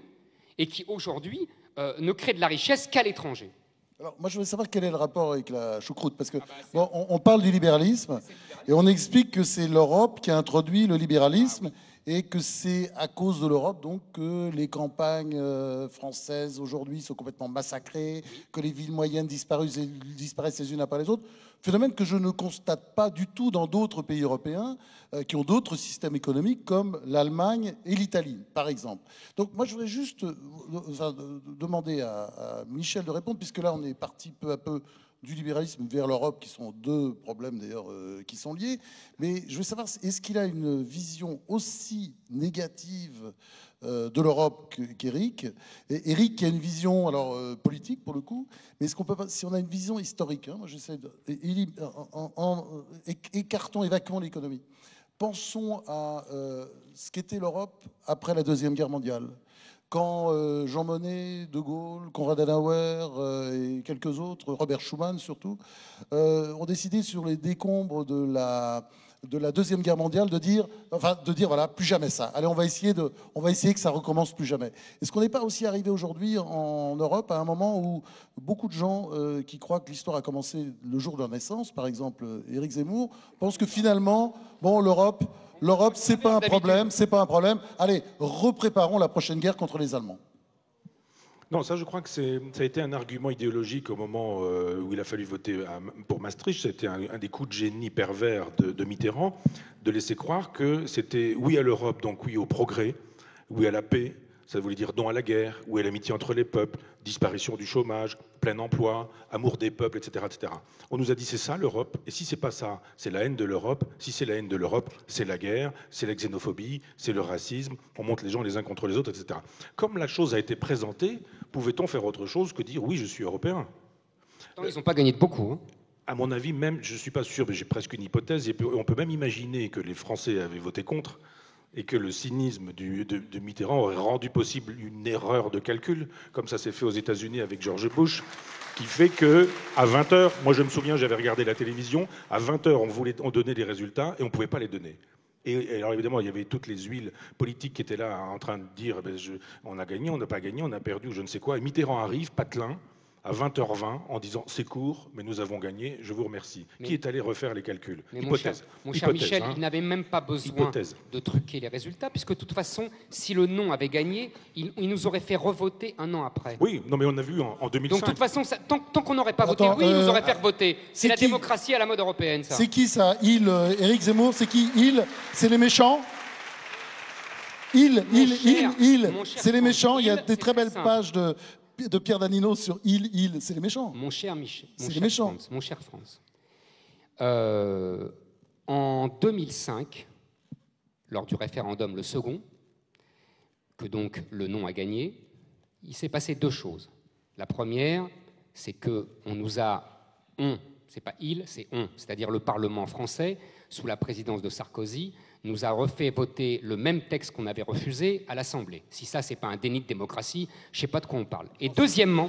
et qui aujourd'hui ne crée de la richesse qu'à l'étranger. Alors, moi, je voulais savoir quel est le rapport avec la choucroute, parce que bon, on parle du libéralisme, et on explique que c'est l'Europe qui a introduit le libéralisme, et que c'est à cause de l'Europe donc que les campagnes françaises aujourd'hui sont complètement massacrées, que les villes moyennes disparaissent les unes après les autres. Phénomène que je ne constate pas du tout dans d'autres pays européens qui ont d'autres systèmes économiques comme l'Allemagne et l'Italie, par exemple. Donc moi, je voudrais juste demander à Michel de répondre, puisque là, on est parti peu à peu du libéralisme vers l'Europe, qui sont deux problèmes d'ailleurs qui sont liés. Mais je veux savoir, est-ce qu'il a une vision aussi négative de l'Europe qu'Éric? Éric qui a une vision alors politique pour le coup, mais est-ce qu'on peut pas, si on a une vision historique, hein, moi j'essaie de, écartons, évacuons l'économie. Pensons à ce qu'était l'Europe après la Deuxième Guerre mondiale. Quand Jean Monnet, De Gaulle, Konrad Adenauer et quelques autres, Robert Schuman surtout, ont décidé sur les décombres de la Deuxième Guerre mondiale de dire voilà, plus jamais ça. Allez, on va essayer que ça recommence plus jamais. Est-ce qu'on n'est pas aussi arrivé aujourd'hui en Europe à un moment où beaucoup de gens qui croient que l'histoire a commencé le jour de leur naissance, par exemple Éric Zemmour, pensent que finalement, bon, l'Europe, c'est pas un problème, c'est pas un problème. Allez, repréparons la prochaine guerre contre les Allemands. Non, ça, je crois que ça a été un argument idéologique au moment où il a fallu voter pour Maastricht. C'était un des coups de génie pervers de Mitterrand, de laisser croire que c'était oui à l'Europe, donc oui au progrès, oui à la paix. Ça voulait dire non à la guerre, oui à l'amitié entre les peuples, disparition du chômage, plein emploi, amour des peuples, etc., etc. On nous a dit c'est ça l'Europe, et si c'est pas ça, c'est la haine de l'Europe. Si c'est la haine de l'Europe, c'est la guerre, c'est la xénophobie, c'est le racisme, on monte les gens les uns contre les autres, etc. Comme la chose a été présentée, pouvait-on faire autre chose que dire oui, je suis européen? Ils n'ont pas gagné de beaucoup. Hein. À mon avis, même, je ne suis pas sûr, mais j'ai presque une hypothèse, et on peut même imaginer que les Français avaient voté contre, et que le cynisme de Mitterrand aurait rendu possible une erreur de calcul, comme ça s'est fait aux États-Unis avec George Bush, qui fait que à 20h, moi je me souviens, j'avais regardé la télévision, à 20h on donnait des résultats et on ne pouvait pas les donner. Et alors évidemment, il y avait toutes les huiles politiques qui étaient là en train de dire on a gagné, on n'a pas gagné, on a perdu, ou je ne sais quoi. Et Mitterrand arrive, patelin, à 20h20, en disant c'est court, mais nous avons gagné, je vous remercie. Qui est allé refaire les calculs? Hypothèse. Mon cher Michel, il n'avait même pas besoin de truquer les résultats, puisque de toute façon, si le non avait gagné, il nous aurait fait revoter un an après. Oui, non mais on a vu en 2005. Donc de toute façon, tant qu'on n'aurait pas voté, oui, il nous aurait fait revoter. C'est la démocratie à la mode européenne, ça. C'est qui ça? Éric Zemmour, c'est qui? C'est les méchants? C'est les méchants. Il y a des très belles pages de Pierre Danino sur c'est les méchants. Mon cher Michel, mon cher Franz, en 2005, lors du référendum, le second, que donc le non a gagné, il s'est passé deux choses. La première, c'est qu'on nous a, c'est pas il, c'est on, c'est-à-dire le Parlement français, sous la présidence de Sarkozy, nous a refait voter le même texte qu'on avait refusé à l'Assemblée. Si ça, c'est pas un déni de démocratie, je ne sais pas de quoi on parle. Et deuxièmement,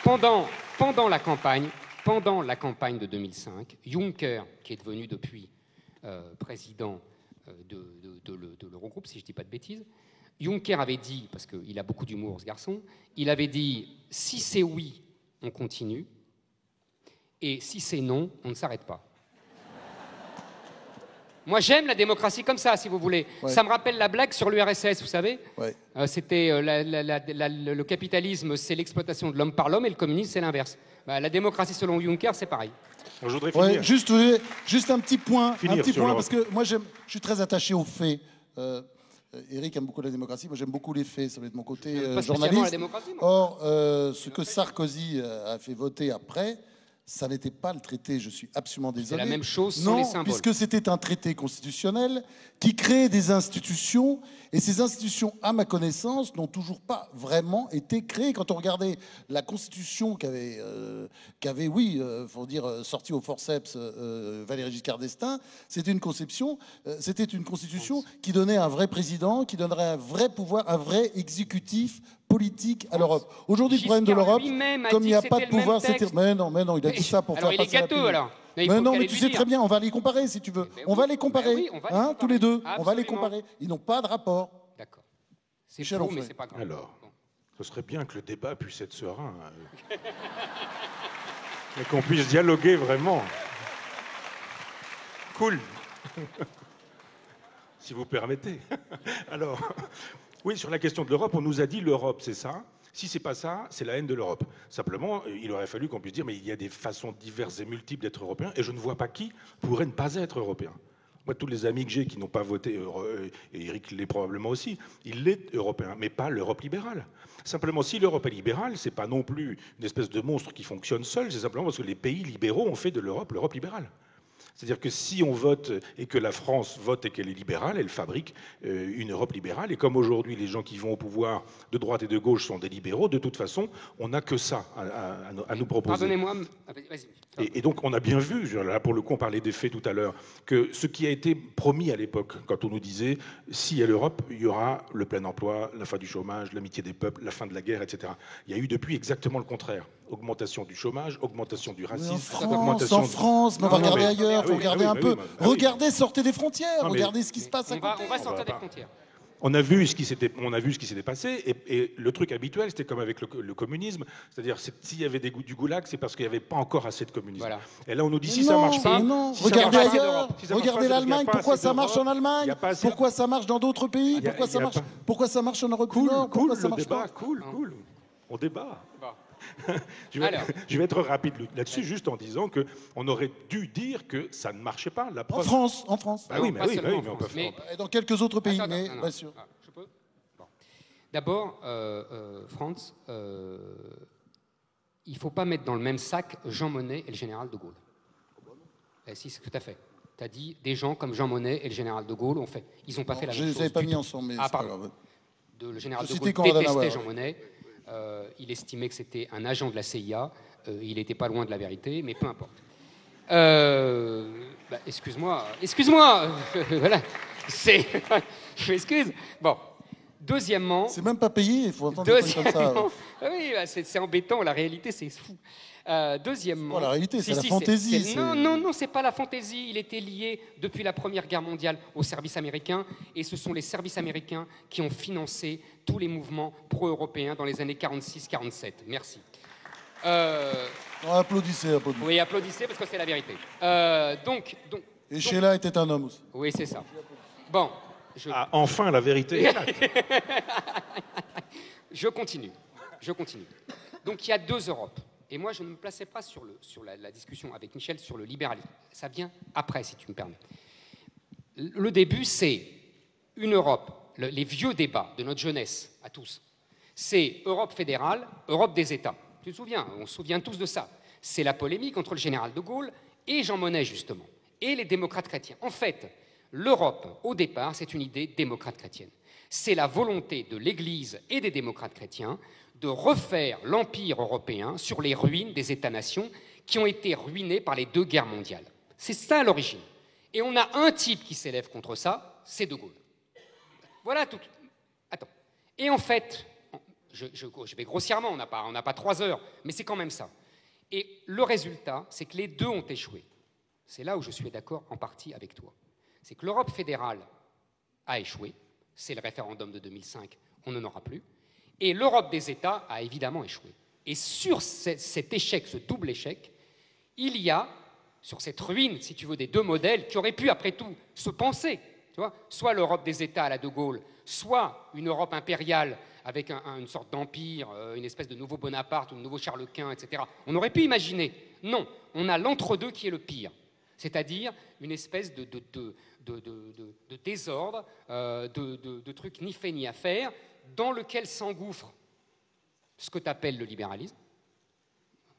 pendant la campagne de 2005, Juncker, qui est devenu depuis président de l'Eurogroupe, si je ne dis pas de bêtises, Juncker avait dit, parce qu'il a beaucoup d'humour ce garçon, il avait dit « si c'est oui, on continue, et si c'est non, on ne s'arrête pas ». Moi, j'aime la démocratie comme ça, si vous voulez. Ouais. Ça me rappelle la blague sur l'URSS, vous savez. Ouais. C'était le capitalisme, c'est l'exploitation de l'homme par l'homme, et le communisme, c'est l'inverse. Bah, la démocratie, selon Juncker, c'est pareil. Je voudrais finir. Juste un petit point, parce que moi, je suis très attaché aux faits. Eric aime beaucoup la démocratie, moi j'aime beaucoup les faits, ça va être mon côté journaliste. La démocratie, moi. Or, ce que Sarkozy a fait voter après, ça n'était pas le traité, je suis absolument désolé. C'est la même chose sans les symboles. Puisque c'était un traité constitutionnel qui créait des institutions, et ces institutions, à ma connaissance, n'ont toujours pas vraiment été créées. Quand on regardait la constitution qu'avait faut dire, sorti au forceps Valéry Giscard d'Estaing, c'était une constitution qui donnait un vrai président, qui donnerait un vrai pouvoir, un vrai exécutif politique à l'Europe. Aujourd'hui, le problème de l'Europe, comme il n'y a pas de pouvoir, c'était... Mais non, il a dit ça pour faire passer la pilule. Alors. Mais non, mais tu sais très bien, on va les comparer si tu veux. On va les comparer, tous les deux. Absolument. On va les comparer. Ils n'ont pas de rapport. D'accord. C'est faux, mais c'est pas grave. Alors, ce serait bien que le débat puisse être serein. Et qu'on puisse dialoguer vraiment. Cool. Si vous permettez. Alors... Oui, sur la question de l'Europe, on nous a dit l'Europe, c'est ça. Si c'est pas ça, c'est la haine de l'Europe. Simplement, il aurait fallu qu'on puisse dire, mais il y a des façons diverses et multiples d'être européen, et je ne vois pas qui pourrait ne pas être européen. Moi, tous les amis que j'ai qui n'ont pas voté, et Eric l'est probablement aussi, il est européen, mais pas l'Europe libérale. Simplement, si l'Europe est libérale, c'est pas non plus une espèce de monstre qui fonctionne seul, c'est simplement parce que les pays libéraux ont fait de l'Europe l'Europe libérale. C'est-à-dire que si on vote et que la France vote et qu'elle est libérale, elle fabrique une Europe libérale. Et comme aujourd'hui, les gens qui vont au pouvoir de droite et de gauche sont des libéraux, de toute façon, on n'a que ça à nous proposer. Pardonnez-moi. Vas-y. Et donc, on a bien vu, là pour le coup, on parlait des faits tout à l'heure, que ce qui a été promis à l'époque, quand on nous disait, s'il y a l'Europe, il y aura le plein emploi, la fin du chômage, l'amitié des peuples, la fin de la guerre, etc. Il y a eu depuis exactement le contraire. Augmentation du chômage, augmentation du racisme, augmentation en France, mais on va regarder ailleurs, faut regarder un peu. Regardez, sortez des frontières, regardez ce qui se passe à côté. On va sortir des frontières. On a vu ce qui s'était passé, et le truc habituel, c'était comme avec le communisme, c'est-à-dire s'il y avait du goulag, c'est parce qu'il n'y avait pas encore assez de communisme. Voilà. Et là, on nous dit si ça marche pas, regardez ailleurs, regardez l'Allemagne, pourquoi ça marche en Allemagne, pourquoi ça marche dans d'autres pays, pourquoi ça marche en Europe du Nord, pourquoi ça marche pas. Cool, on débat. Je vais être rapide là-dessus, juste en disant qu'on aurait dû dire que ça ne marchait pas. En France. Bah oui, mais on peut faire. Et dans quelques autres pays, mais bien sûr. Je peux. Bon. D'abord, France, il ne faut pas mettre dans le même sac Jean Monnet et le général de Gaulle. Si, c'est tout à fait. Tu as dit des gens comme Jean Monnet et le général de Gaulle ont fait. Ils n'ont pas fait la même chose. Je ne les avais pas mis ensemble, mais pardon. Le général de Gaulle détestait Jean Monnet. Il estimait que c'était un agent de la CIA. Il n'était pas loin de la vérité, mais peu importe. Excuse-moi. Voilà. Je m'excuse. Bon. Deuxièmement... C'est même pas payé, il faut entendre des trucs comme ça. Oui, c'est embêtant, la réalité, c'est fou. Deuxièmement... la réalité, c'est la fantaisie. Non, c'est pas la fantaisie. Il était lié, depuis la Première Guerre mondiale, aux services américains. Et ce sont les services américains qui ont financé tous les mouvements pro-européens dans les années 46-47. Merci. Applaudissez. Oui, applaudissez, parce que c'est la vérité. Et Sheila était un homme aussi. Oui, c'est ça. Bon... enfin, la vérité. Je continue. Donc, il y a deux Europes. Et moi, je ne me plaçais pas sur la discussion avec Michel sur le libéralisme. Ça vient après, si tu me permets. Le début, c'est une Europe, les vieux débats de notre jeunesse, à tous. C'est Europe fédérale, Europe des États. Tu te souviens, on se souvient tous de ça. C'est la polémique entre le général de Gaulle et Jean Monnet, justement, et les démocrates chrétiens. En fait, L'Europe, au départ, c'est une idée démocrate chrétienne. C'est la volonté de l'Église et des démocrates chrétiens de refaire l'empire européen sur les ruines des États-nations qui ont été ruinés par les 2 guerres mondiales. C'est ça l'origine. Et on a un type qui s'élève contre ça, c'est De Gaulle. Voilà tout. Attends. Et en fait, je vais grossièrement, on n'a pas 3 heures, mais c'est quand même ça. Et le résultat, c'est que les deux ont échoué. C'est là où je suis d'accord en partie avec toi. C'est que l'Europe fédérale a échoué. C'est le référendum de 2005, on n'en aura plus. Et l'Europe des États a évidemment échoué. Et sur cet échec, ce double échec, il y a, sur cette ruine, si tu veux, des 2 modèles qui auraient pu, après tout, se penser. Tu vois, soit l'Europe des États à la De Gaulle, soit une Europe impériale avec une sorte d'empire, une espèce de nouveau Bonaparte, un nouveau Charles Quint, etc. On aurait pu imaginer. Non, on a l'entre-deux qui est le pire. C'est-à-dire une espèce de désordre, de trucs ni fait ni à faire, dans lequel s'engouffre ce que tu appelles le libéralisme,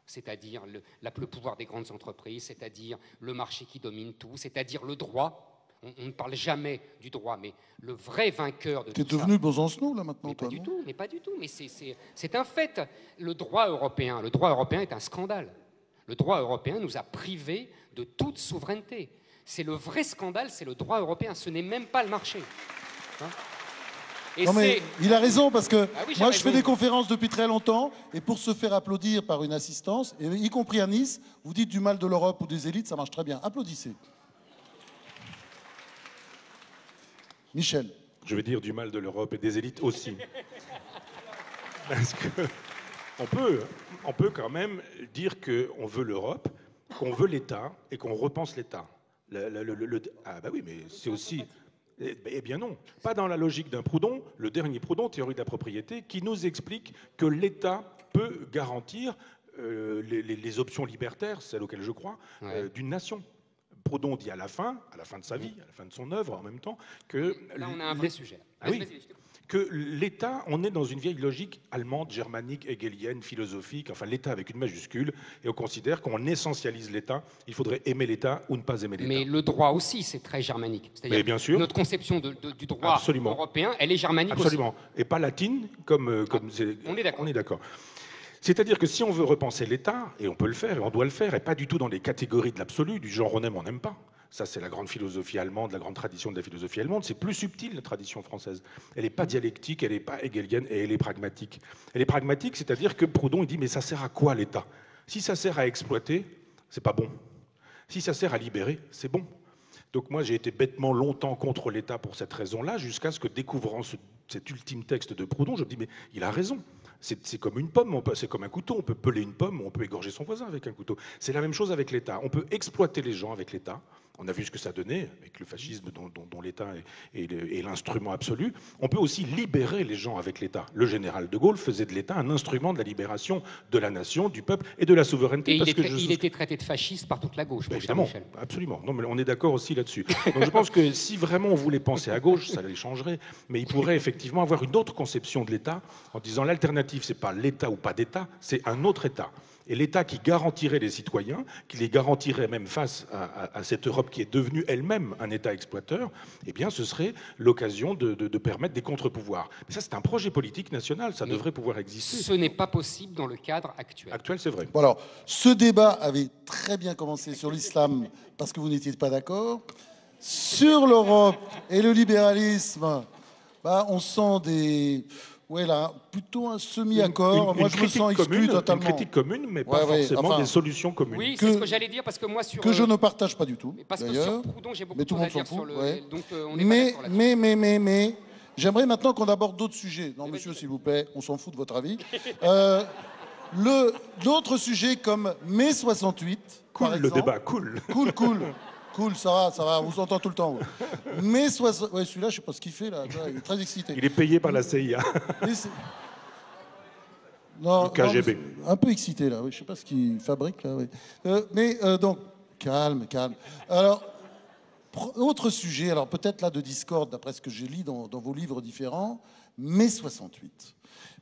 c'est-à-dire le pouvoir des grandes entreprises, c'est-à-dire le marché qui domine tout, c'est-à-dire le droit. On ne parle jamais du droit, mais le vrai vainqueur de tout ça... T'es devenu Besancenot, là, maintenant, mais toi, pas du non? tout, mais pas du tout. Mais c'est un fait. Le droit européen est un scandale. Le droit européen nous a privés de toute souveraineté. C'est le vrai scandale, c'est le droit européen. Ce n'est même pas le marché. Hein? Non mais il a raison parce que ah oui, moi je fais des conférences depuis très longtemps et pour se faire applaudir par une assistance, et y compris à Nice, vous dites du mal de l'Europe ou des élites, ça marche très bien. Applaudissez. Michel. Je vais dire du mal de l'Europe et des élites aussi. Parce que on peut quand même dire qu'on veut l'Europe, qu'on veut l'État et qu'on repense l'État. Ah bah oui, mais c'est aussi... Eh bien non, pas dans la logique d'un Proudhon, le dernier Proudhon, théorie de la propriété, qui nous explique que l'État peut garantir les options libertaires, celles auxquelles je crois, d'une nation. Proudhon dit à la fin de sa vie, à la fin de son œuvre en même temps, que... Là, on a un vrai sujet. Ah oui, que l'État, on est dans une vieille logique allemande, germanique, hegelienne, philosophique, enfin l'État avec une majuscule, et on considère qu'on essentialise l'État, il faudrait aimer l'État ou ne pas aimer l'État. Mais le droit aussi, c'est très germanique. C'est-à-dire bien sûr. Notre conception du droit européen, elle est germanique Absolument. aussi. Et pas latine, comme on est d'accord. On est d'accord. C'est-à-dire que si on veut repenser l'État, et on peut le faire, et on doit le faire, et pas du tout dans les catégories de l'absolu, du genre on aime, on n'aime pas. Ça, c'est la grande philosophie allemande, la grande tradition de la philosophie allemande. C'est plus subtil, la tradition française. Elle n'est pas dialectique, elle n'est pas hegelienne, et elle est pragmatique. Elle est pragmatique, c'est-à-dire que Proudhon, il dit, mais ça sert à quoi l'État? Si ça sert à exploiter, c'est pas bon. Si ça sert à libérer, c'est bon. Donc moi, j'ai été bêtement longtemps contre l'État pour cette raison-là, jusqu'à ce que, découvrant cet ultime texte de Proudhon, je me dis, mais il a raison. C'est comme une pomme, c'est comme un couteau. On peut peler une pomme, on peut égorger son voisin avec un couteau. C'est la même chose avec l'État. On peut exploiter les gens avec l'État. On a vu ce que ça donnait avec le fascisme dont l'État est l'instrument absolu. On peut aussi libérer les gens avec l'État. Le général de Gaulle faisait de l'État un instrument de la libération de la nation, du peuple et de la souveraineté. Et il était traité de fasciste par toute la gauche. Évidemment, absolument. Non, mais on est d'accord aussi là-dessus. Donc je pense que si vraiment on voulait penser à gauche, ça les changerait. Mais il pourrait effectivement avoir une autre conception de l'État en disant l'alternative, c'est pas l'État ou pas d'État, c'est un autre État. Et l'État qui garantirait les citoyens, qui les garantirait même face à cette Europe qui est devenue elle-même un État exploiteur, eh bien, ce serait l'occasion de permettre des contre-pouvoirs. Mais ça, c'est un projet politique national, ça devrait pouvoir exister. Ce n'est pas possible dans le cadre actuel. Actuel, c'est vrai. Bon alors, ce débat avait très bien commencé sur l'islam parce que vous n'étiez pas d'accord. Sur l'Europe et le libéralisme, on sent des... Ouais, là, plutôt un semi-accord. Moi, je me sens exclu totalement. Une critique commune, mais pas forcément des solutions communes. Oui, c'est ce que j'allais dire, parce que moi, sur... Que je ne partage pas du tout, parce que sur Proudhon, j'ai beaucoup de choses à dire sur le... Ouais. Donc, on est pas d'accord là-dessus. Mais, j'aimerais maintenant qu'on aborde d'autres sujets. Non, monsieur, s'il vous plaît, on s'en fout de votre avis. D'autres sujets comme mai 68, cool, par le exemple. débat, cool. Cool, ça va, on vous entend tout le temps. Mais celui-là, je ne sais pas ce qu'il fait, là. Il est très excité. Il est payé par la CIA. Non, du KGB. Non, un peu excité, là. Oui, je ne sais pas ce qu'il fabrique, là. Oui. Donc, calme. Alors, autre sujet, alors peut-être là de discorde, d'après ce que j'ai lu dans vos livres différents, mai 68.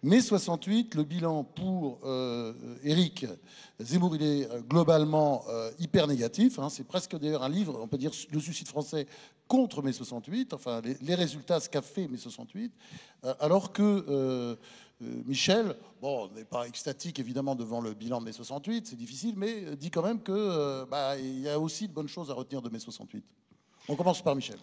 Mai 68, le bilan pour Éric Zemmour, il est globalement hyper négatif. Hein. C'est presque d'ailleurs un livre, on peut dire, le suicide français contre mai 68, enfin les résultats, ce qu'a fait mai 68, alors que Michel, bon, n'est pas extatique évidemment devant le bilan de mai 68, c'est difficile, mais dit quand même que il y a aussi de bonnes choses à retenir de mai 68. On commence par Michel.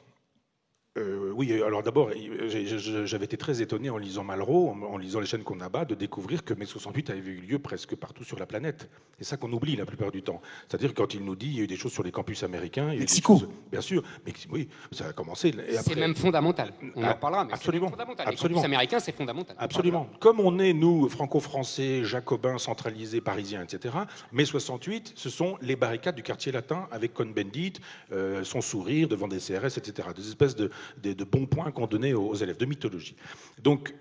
Oui, alors d'abord, j'avais été très étonné en lisant Malraux, en lisant Les chaînes qu'on abat, de découvrir que mai 68 avait eu lieu presque partout sur la planète. C'est ça qu'on oublie la plupart du temps. C'est-à-dire quand il nous dit il y a eu des choses sur les campus américains. Mexico. Choses, bien sûr, mais oui, ça a commencé. C'est même fondamental. On en reparlera, mais absolument, c'est fondamental. Absolument. Les campus américains, c'est fondamental. Absolument. Comme on est, nous, franco-français, jacobins, centralisés, parisiens, etc., mai 68, ce sont les barricades du quartier latin avec Cohn-Bendit, son sourire devant des CRS, etc. Des espèces de bons points qu'on donnait aux élèves, de mythologie. Donc,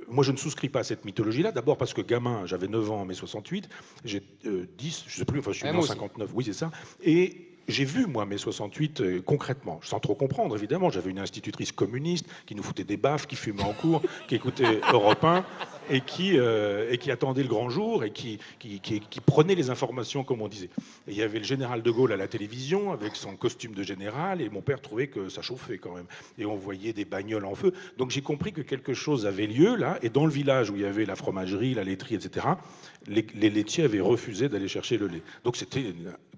moi, je ne souscris pas à cette mythologie-là. D'abord parce que gamin, j'avais 9 ans en mai 68, j'ai 10, je ne sais plus, enfin, je suis né en 59, oui, c'est ça. Et j'ai vu, moi, mai 68 concrètement, sans trop comprendre, évidemment. J'avais une institutrice communiste qui nous foutait des baffes, qui fumait en cours, qui écoutait Europe 1 et qui attendait le grand jour et qui prenait les informations, comme on disait. Et il y avait le général de Gaulle à la télévision avec son costume de général et mon père trouvait que ça chauffait quand même. Et on voyait des bagnoles en feu. Donc j'ai compris que quelque chose avait lieu là. Et dans le village où il y avait la fromagerie, la laiterie, etc., les laitiers avaient refusé d'aller chercher le lait.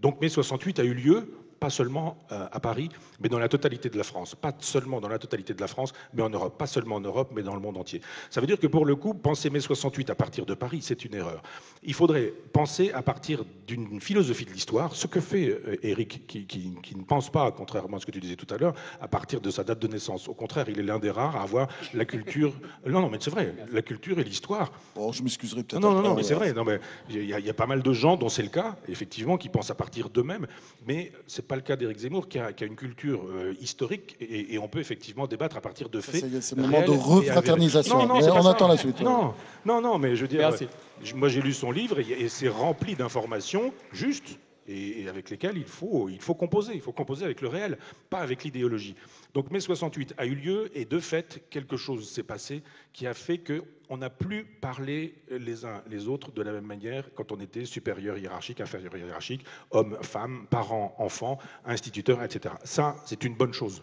Donc mai 68 a eu lieu, pas seulement à Paris, mais dans la totalité de la France. Pas seulement dans la totalité de la France, mais en Europe. Pas seulement en Europe, mais dans le monde entier. Ça veut dire que pour le coup, penser mai 68 à partir de Paris, c'est une erreur. Il faudrait penser à partir d'une philosophie de l'histoire, ce que fait Éric, qui ne pense pas, contrairement à ce que tu disais tout à l'heure, à partir de sa date de naissance. Au contraire, il est l'un des rares à avoir la culture... Non, mais c'est vrai, la culture et l'histoire... Bon, je m'excuserai peut-être. Non, mais c'est vrai. Il y a pas mal de gens dont c'est le cas, effectivement, qui pensent à partir d'eux-mêmes, mais c'est pas le cas d'Éric Zemmour qui a une culture historique et on peut effectivement débattre à partir de faits. C'est le moment de refraternisation. On attend la suite. Non, mais je veux dire, merci. Moi j'ai lu son livre et c'est rempli d'informations justes et avec lesquelles il faut composer. Il faut composer avec le réel, pas avec l'idéologie. Donc mai 68 a eu lieu et de fait quelque chose s'est passé qui a fait qu'on n'a plus parlé les uns les autres de la même manière quand on était supérieur hiérarchique, inférieur hiérarchique, hommes, femmes, parents, enfants, instituteurs, etc. Ça, c'est une bonne chose.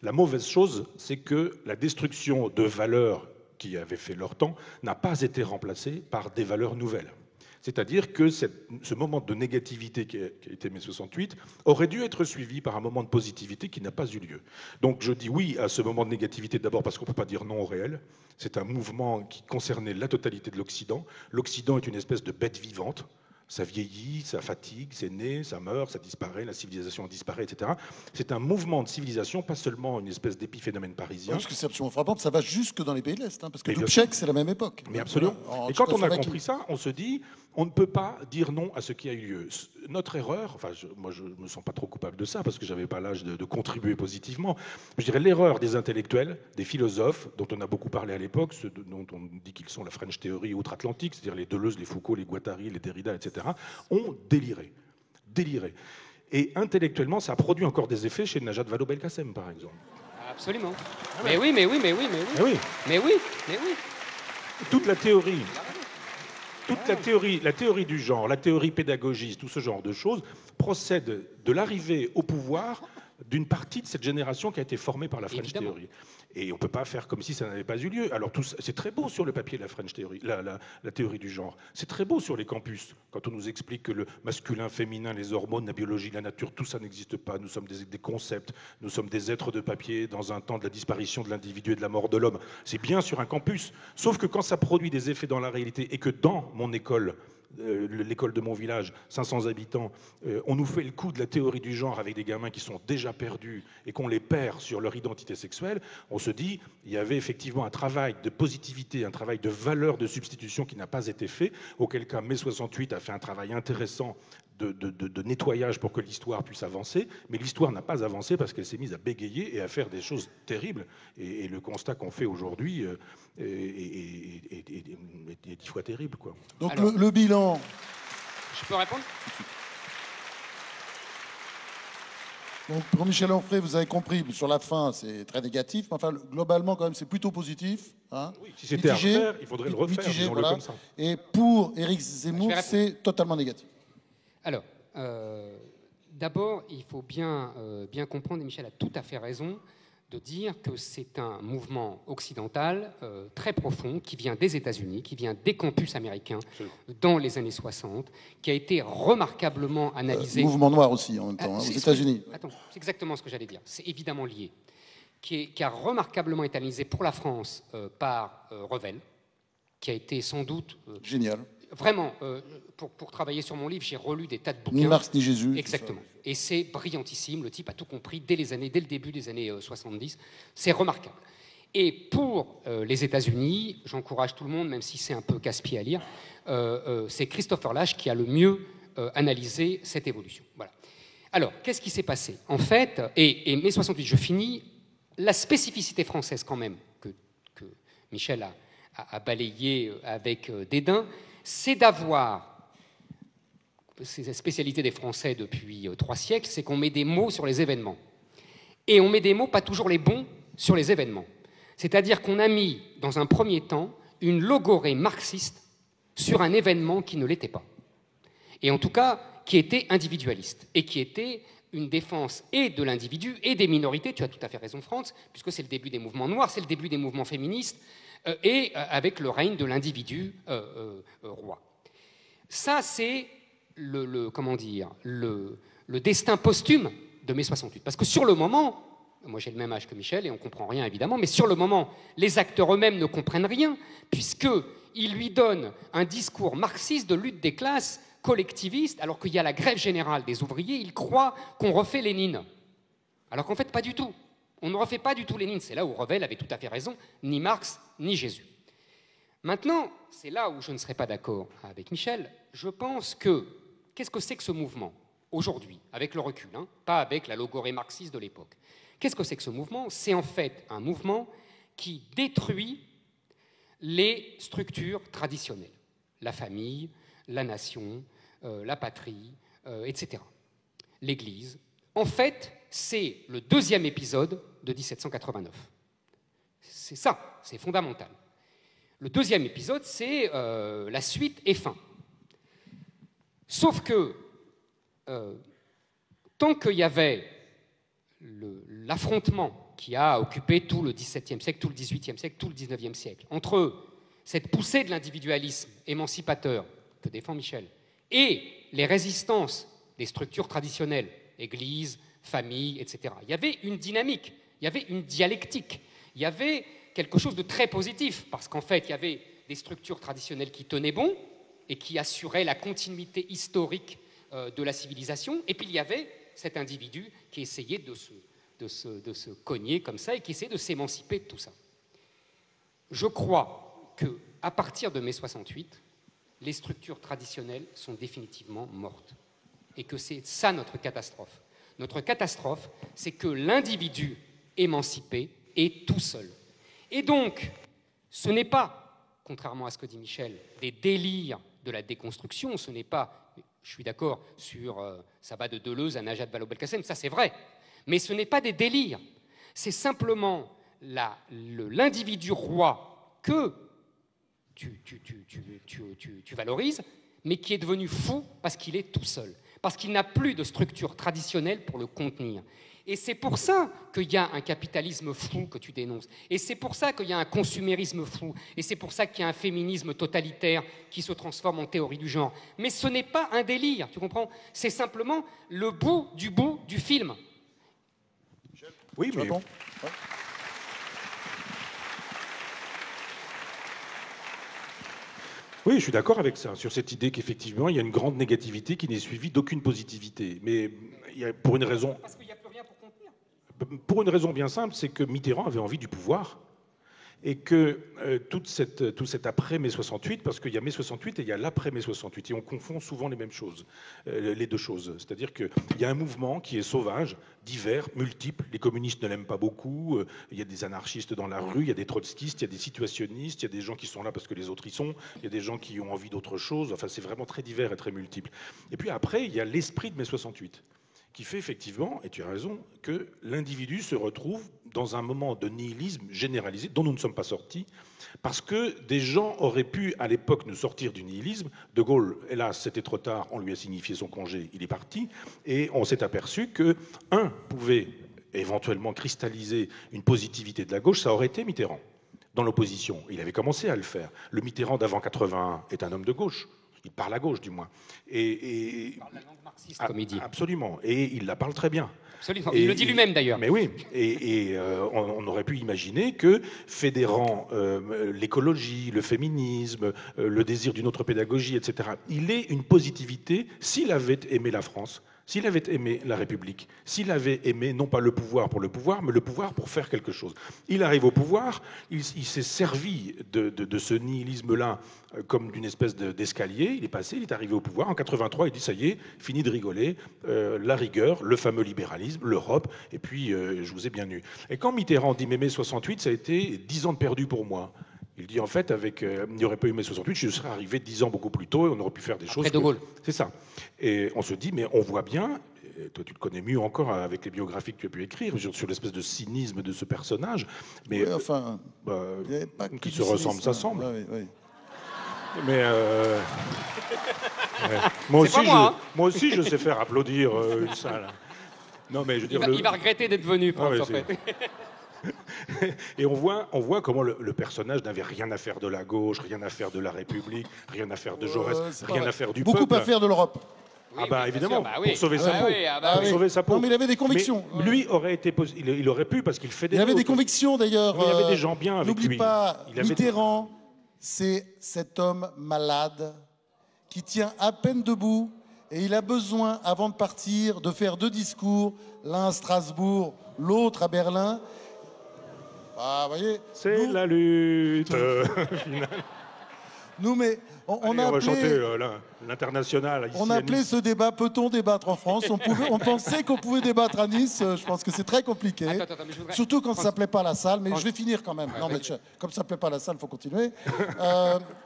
La mauvaise chose, c'est que la destruction de valeurs qui avaient fait leur temps n'a pas été remplacée par des valeurs nouvelles. C'est-à-dire que ce moment de négativité qui a été mai 68 aurait dû être suivi par un moment de positivité qui n'a pas eu lieu. Donc je dis oui à ce moment de négativité d'abord parce qu'on ne peut pas dire non au réel. C'est un mouvement qui concernait la totalité de l'Occident. L'Occident est une espèce de bête vivante. Ça vieillit, ça fatigue, c'est né, ça meurt, ça disparaît, la civilisation disparaît, etc. C'est un mouvement de civilisation, pas seulement une espèce d'épiphénomène parisien. Parce que c'est absolument frappant, ça va jusque dans les pays de l'Est, hein, parce que Dubček, c'est la même époque. Mais absolument. Et quand on a compris ça, on se dit, on ne peut pas dire non à ce qui a eu lieu. Notre erreur, enfin, moi je ne me sens pas trop coupable de ça, parce que je n'avais pas l'âge de contribuer positivement, je dirais l'erreur des intellectuels, des philosophes, dont on a beaucoup parlé à l'époque, ceux dont on dit qu'ils sont la French Theory outre-Atlantique, c'est-à-dire les Deleuze, les Foucault, les Guattari, les Derrida, etc., ont déliré. Et intellectuellement, ça a produit encore des effets chez Najat Vallaud-Belkacem, par exemple. Absolument. Mais oui. Toute la théorie du genre, la théorie pédagogiste, tout ce genre de choses, procède de l'arrivée au pouvoir d'une partie de cette génération qui a été formée par la French Theory. Et on ne peut pas faire comme si ça n'avait pas eu lieu. Alors c'est très beau sur le papier, la French Theory, la théorie du genre. C'est très beau sur les campus, quand on nous explique que le masculin, féminin, les hormones, la biologie, la nature, tout ça n'existe pas. Nous sommes des concepts, nous sommes des êtres de papier dans un temps de la disparition de l'individu et de la mort de l'homme. C'est bien sur un campus. Sauf que quand ça produit des effets dans la réalité et que dans mon école, l'école de mon village, 500 habitants, on nous fait le coup de la théorie du genre avec des gamins qui sont déjà perdus et qu'on les perd sur leur identité sexuelle, on se dit, il y avait effectivement un travail de positivité, un travail de valeur de substitution qui n'a pas été fait, auquel cas mai 68 a fait un travail intéressant de nettoyage pour que l'histoire puisse avancer, mais l'histoire n'a pas avancé parce qu'elle s'est mise à bégayer et à faire des choses terribles. Et le constat qu'on fait aujourd'hui est 10 fois terrible, quoi. Donc alors, le bilan... Je peux répondre ? Donc, pour Michel Onfray, vous avez compris, sur la fin, c'est très négatif, mais enfin, globalement, quand même, c'est plutôt positif. Hein. Oui, si c'était à refaire, il faudrait le refaire, disons-le voilà. comme ça. Et pour Éric Zemmour, c'est totalement négatif. Alors, d'abord, il faut bien comprendre, et Michel a tout à fait raison, de dire que c'est un mouvement occidental très profond qui vient des États-Unis, qui vient des campus américains dans les années 60, qui a été remarquablement analysé. Mouvement noir aussi, en même temps, aux États-Unis. Attends, c'est exactement ce que j'allais dire. C'est évidemment lié. Qui a remarquablement été analysé pour la France par Revel, qui a été sans doute... Génial. Vraiment, pour travailler sur mon livre, j'ai relu des tas de bouquins. Ni Marx ni Jésus. Exactement. Et c'est brillantissime. Le type a tout compris dès le début des années 70. C'est remarquable. Et pour les États-Unis, j'encourage tout le monde, même si c'est un peu casse-pied à lire, c'est Christopher Lasch qui a le mieux analysé cette évolution. Voilà. Alors, qu'est-ce qui s'est passé? En fait, et mai 68, je finis, la spécificité française quand même, que Michel a balayé avec dédain, c'est d'avoir, c'est la spécialité des Français depuis 3 siècles, c'est qu'on met des mots sur les événements. Et on met des mots, pas toujours les bons, sur les événements. C'est-à-dire qu'on a mis, dans un premier temps, une logorrhée marxiste sur un événement qui ne l'était pas. Et en tout cas, qui était individualiste, et qui était une défense et de l'individu et des minorités, tu as tout à fait raison, Franz, puisque c'est le début des mouvements noirs, c'est le début des mouvements féministes, et avec le règne de l'individu roi. Ça, c'est comment dire, le destin posthume de mai 68. Parce que sur le moment, moi j'ai le même âge que Michel et on ne comprend rien évidemment, mais sur le moment, les acteurs eux-mêmes ne comprennent rien, puisqu'ils lui donnent un discours marxiste de lutte des classes collectiviste, alors qu'il y a la grève générale des ouvriers, ils croient qu'on refait Lénine. Alors qu'en fait, pas du tout. On ne refait pas du tout Lénine. C'est là où Revel avait tout à fait raison, ni Marx, ni Jésus. Maintenant, c'est là où je ne serais pas d'accord avec Michel. Je pense que, qu'est-ce que c'est que ce mouvement, aujourd'hui, avec le recul, hein, pas avec la logorrhée marxiste de l'époque. Qu'est-ce que c'est que ce mouvement? C'est en fait un mouvement qui détruit les structures traditionnelles. La famille, la nation, la patrie, etc. L'Église. En fait, c'est le deuxième épisode de 1789. C'est ça, c'est fondamental. Le deuxième épisode, c'est la suite et fin. Sauf que, tant qu'il y avait l'affrontement qui a occupé tout le XVIIe siècle, tout le XVIIIe siècle, tout le XIXe siècle, entre cette poussée de l'individualisme émancipateur que défend Michel et les résistances des structures traditionnelles, Église, famille, etc. Il y avait une dynamique, il y avait une dialectique, il y avait quelque chose de très positif, parce qu'en fait, il y avait des structures traditionnelles qui tenaient bon et qui assuraient la continuité historique de la civilisation, et puis il y avait cet individu qui essayait de se cogner comme ça et qui essayait de s'émanciper de tout ça. Je crois qu'à partir de mai 68, les structures traditionnelles sont définitivement mortes. Et que c'est ça notre catastrophe. Notre catastrophe, c'est que l'individu émancipé est tout seul. Et donc, ce n'est pas, contrairement à ce que dit Michel, des délires de la déconstruction, ce n'est pas, je suis d'accord sur, ça va de Deleuze à Najat Vallaud-Belkacem, ça c'est vrai, mais ce n'est pas des délires, c'est simplement l'individu roi que tu valorises, mais qui est devenu fou parce qu'il est tout seul, parce qu'il n'a plus de structure traditionnelle pour le contenir. Et c'est pour ça qu'il y a un capitalisme fou que tu dénonces, et c'est pour ça qu'il y a un consumérisme fou, et c'est pour ça qu'il y a un féminisme totalitaire qui se transforme en théorie du genre. Mais ce n'est pas un délire, tu comprends? C'est simplement le bout du film. Oui, mais... Oui, je suis d'accord avec ça, sur cette idée qu'effectivement, il y a une grande négativité qui n'est suivie d'aucune positivité. Mais il y a, pour une raison... Parce qu'il n'y a plus rien pour contenir. Pour une raison bien simple, c'est que Mitterrand avait envie du pouvoir. Et que tout cet après mai 68, parce qu'il y a mai 68 et il y a l'après mai 68, et on confond souvent les mêmes choses, les deux choses. C'est-à-dire qu'il y a un mouvement qui est sauvage, divers, multiple. Les communistes ne l'aiment pas beaucoup. Il y a des anarchistes dans la rue, il y a des trotskistes, il y a des situationnistes, il y a des gens qui sont là parce que les autres y sont, il y a des gens qui ont envie d'autre chose. Enfin, c'est vraiment très divers et très multiple. Et puis après, il y a l'esprit de mai 68, qui fait effectivement, et tu as raison, que l'individu se retrouve dans un moment de nihilisme généralisé dont nous ne sommes pas sortis, parce que des gens auraient pu à l'époque nous sortir du nihilisme. De Gaulle, hélas, c'était trop tard, on lui a signifié son congé, il est parti, et on s'est aperçu que un pouvait éventuellement cristalliser une positivité de la gauche, ça aurait été Mitterrand, dans l'opposition. Il avait commencé à le faire. Le Mitterrand d'avant 81 est un homme de gauche. Il parle à gauche, du moins. Il parle la langue marxiste, comme il dit. Absolument. Et il la parle très bien. Absolument. Il le dit lui-même, d'ailleurs. Mais oui. Et on aurait pu imaginer que, fédérant l'écologie, le féminisme, le désir d'une autre pédagogie, etc., il ait une positivité s'il avait aimé la France, s'il avait aimé la République, s'il avait aimé non pas le pouvoir pour le pouvoir, mais le pouvoir pour faire quelque chose. Il arrive au pouvoir, il s'est servi de ce nihilisme-là comme d'une espèce d'escalier, il est passé, il est arrivé au pouvoir. En 83, il dit ça y est, fini de rigoler, la rigueur, le fameux libéralisme, l'Europe, et puis je vous ai bien eu. Et quand Mitterrand dit mai 68, ça a été 10 ans de perdu pour moi. Il dit en fait, il n'y aurait pas eu mai 68, je serais arrivé 10 ans beaucoup plus tôt et on aurait pu faire des choses. Après De Gaulle. C'est ça. Et on se dit, mais on voit bien, toi tu le connais mieux encore avec les biographies que tu as pu écrire, sur l'espèce de cynisme de ce personnage, mais oui, enfin, qui se ressemble, ça semble. Oui, oui. Mais ouais. Moi aussi, je sais faire applaudir une salle. Non, mais je veux dire, il va regretter d'être venu, Franck, en fait. Et on voit comment le personnage n'avait rien à faire de la gauche, rien à faire de la République, rien à faire de Jaurès, rien à faire du peuple. Beaucoup à faire de l'Europe. Oui, évidemment, oui. pour sauver sa peau. Sauver sa peau. Non, mais il avait des convictions. Mais lui il aurait pu parce qu'il fait des. Il avait des convictions d'ailleurs. Il y avait des gens bien avec lui. N'oublie pas, Mitterrand, c'est cet homme malade qui tient à peine debout et il a besoin, avant de partir, de faire 2 discours, l'un à Strasbourg, l'autre à Berlin. Ah, vous voyez. C'est la lutte finale. Nous, mais on va chanter l'international. On appelait ce débat peut-on débattre en France. On pensait qu'on pouvait débattre à Nice. Je pense que c'est très très Attends, surtout quand ça ne plaît pas à la salle. Mais je vais finir quand même. Non, mais comme ça ne plaît pas à la salle, il faut continuer.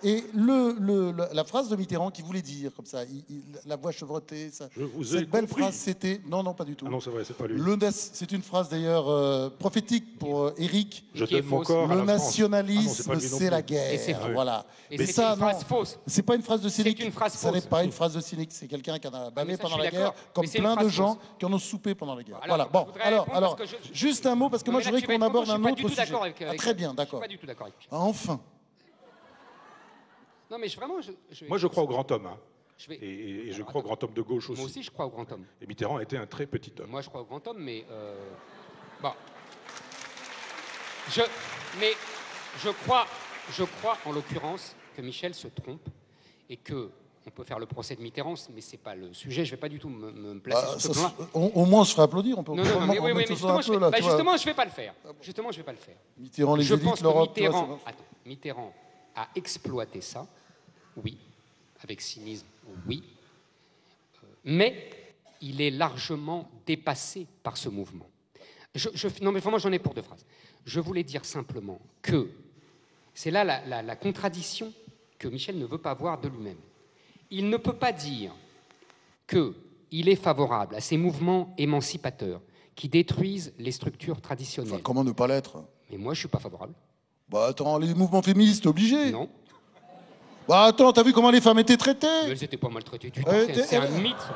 Et la phrase de Mitterrand qui voulait dire comme ça, la voix chevrotée, cette belle phrase, c'était non, pas du tout. Ah non, c'est vrai, c'est pas lui. C'est une phrase d'ailleurs prophétique pour Éric. Je donne mon corps à la France. Le nationalisme, c'est la guerre. Et c'est faux. Voilà. Mais c'est une phrase fausse. C'est pas une phrase de cynique. C'est une phrase fausse. Ça n'est pas une phrase de cynique. C'est quelqu'un qui en a bavé pendant la guerre, comme mais plein de gens qui en ont soupé pendant la guerre. Alors, voilà. Bon, alors, juste un mot parce que moi je voudrais qu'on aborde un autre sujet. Très bien, d'accord. Je suis pas du tout d'accord avec lui. Enfin. Non, mais vraiment, moi, je crois au grand homme. Hein. Et je crois au grand homme de gauche aussi. Moi aussi, je crois au grand homme. Et Mitterrand était un très petit homme. Moi, je crois au grand homme, mais bon. Mais je crois en l'occurrence que Michel se trompe et que on peut faire le procès de Mitterrand, mais c'est pas le sujet. Je vais pas du tout me placer sur ce plan-là. Au moins, on se ferait applaudir. On peut non, mais oui, mais justement, je vais pas le faire. Justement, je vais pas le faire. Mitterrand, les élites, l'Europe. Mitterrand a exploité ça, oui, avec cynisme, oui, mais il est largement dépassé par ce mouvement. Non, mais vraiment, j'en ai pour 2 phrases. Je voulais dire simplement que c'est là la contradiction que Michel ne veut pas voir de lui-même. Il ne peut pas dire qu'il est favorable à ces mouvements émancipateurs qui détruisent les structures traditionnelles. Enfin, comment ne pas l'être? Mais moi, je ne suis pas favorable. Bah attends, les mouvements féministes, obligés. Non. Bah attends, t'as vu comment les femmes étaient traitées? Mais elles n'étaient pas maltraitées du tout. C'est un mythe.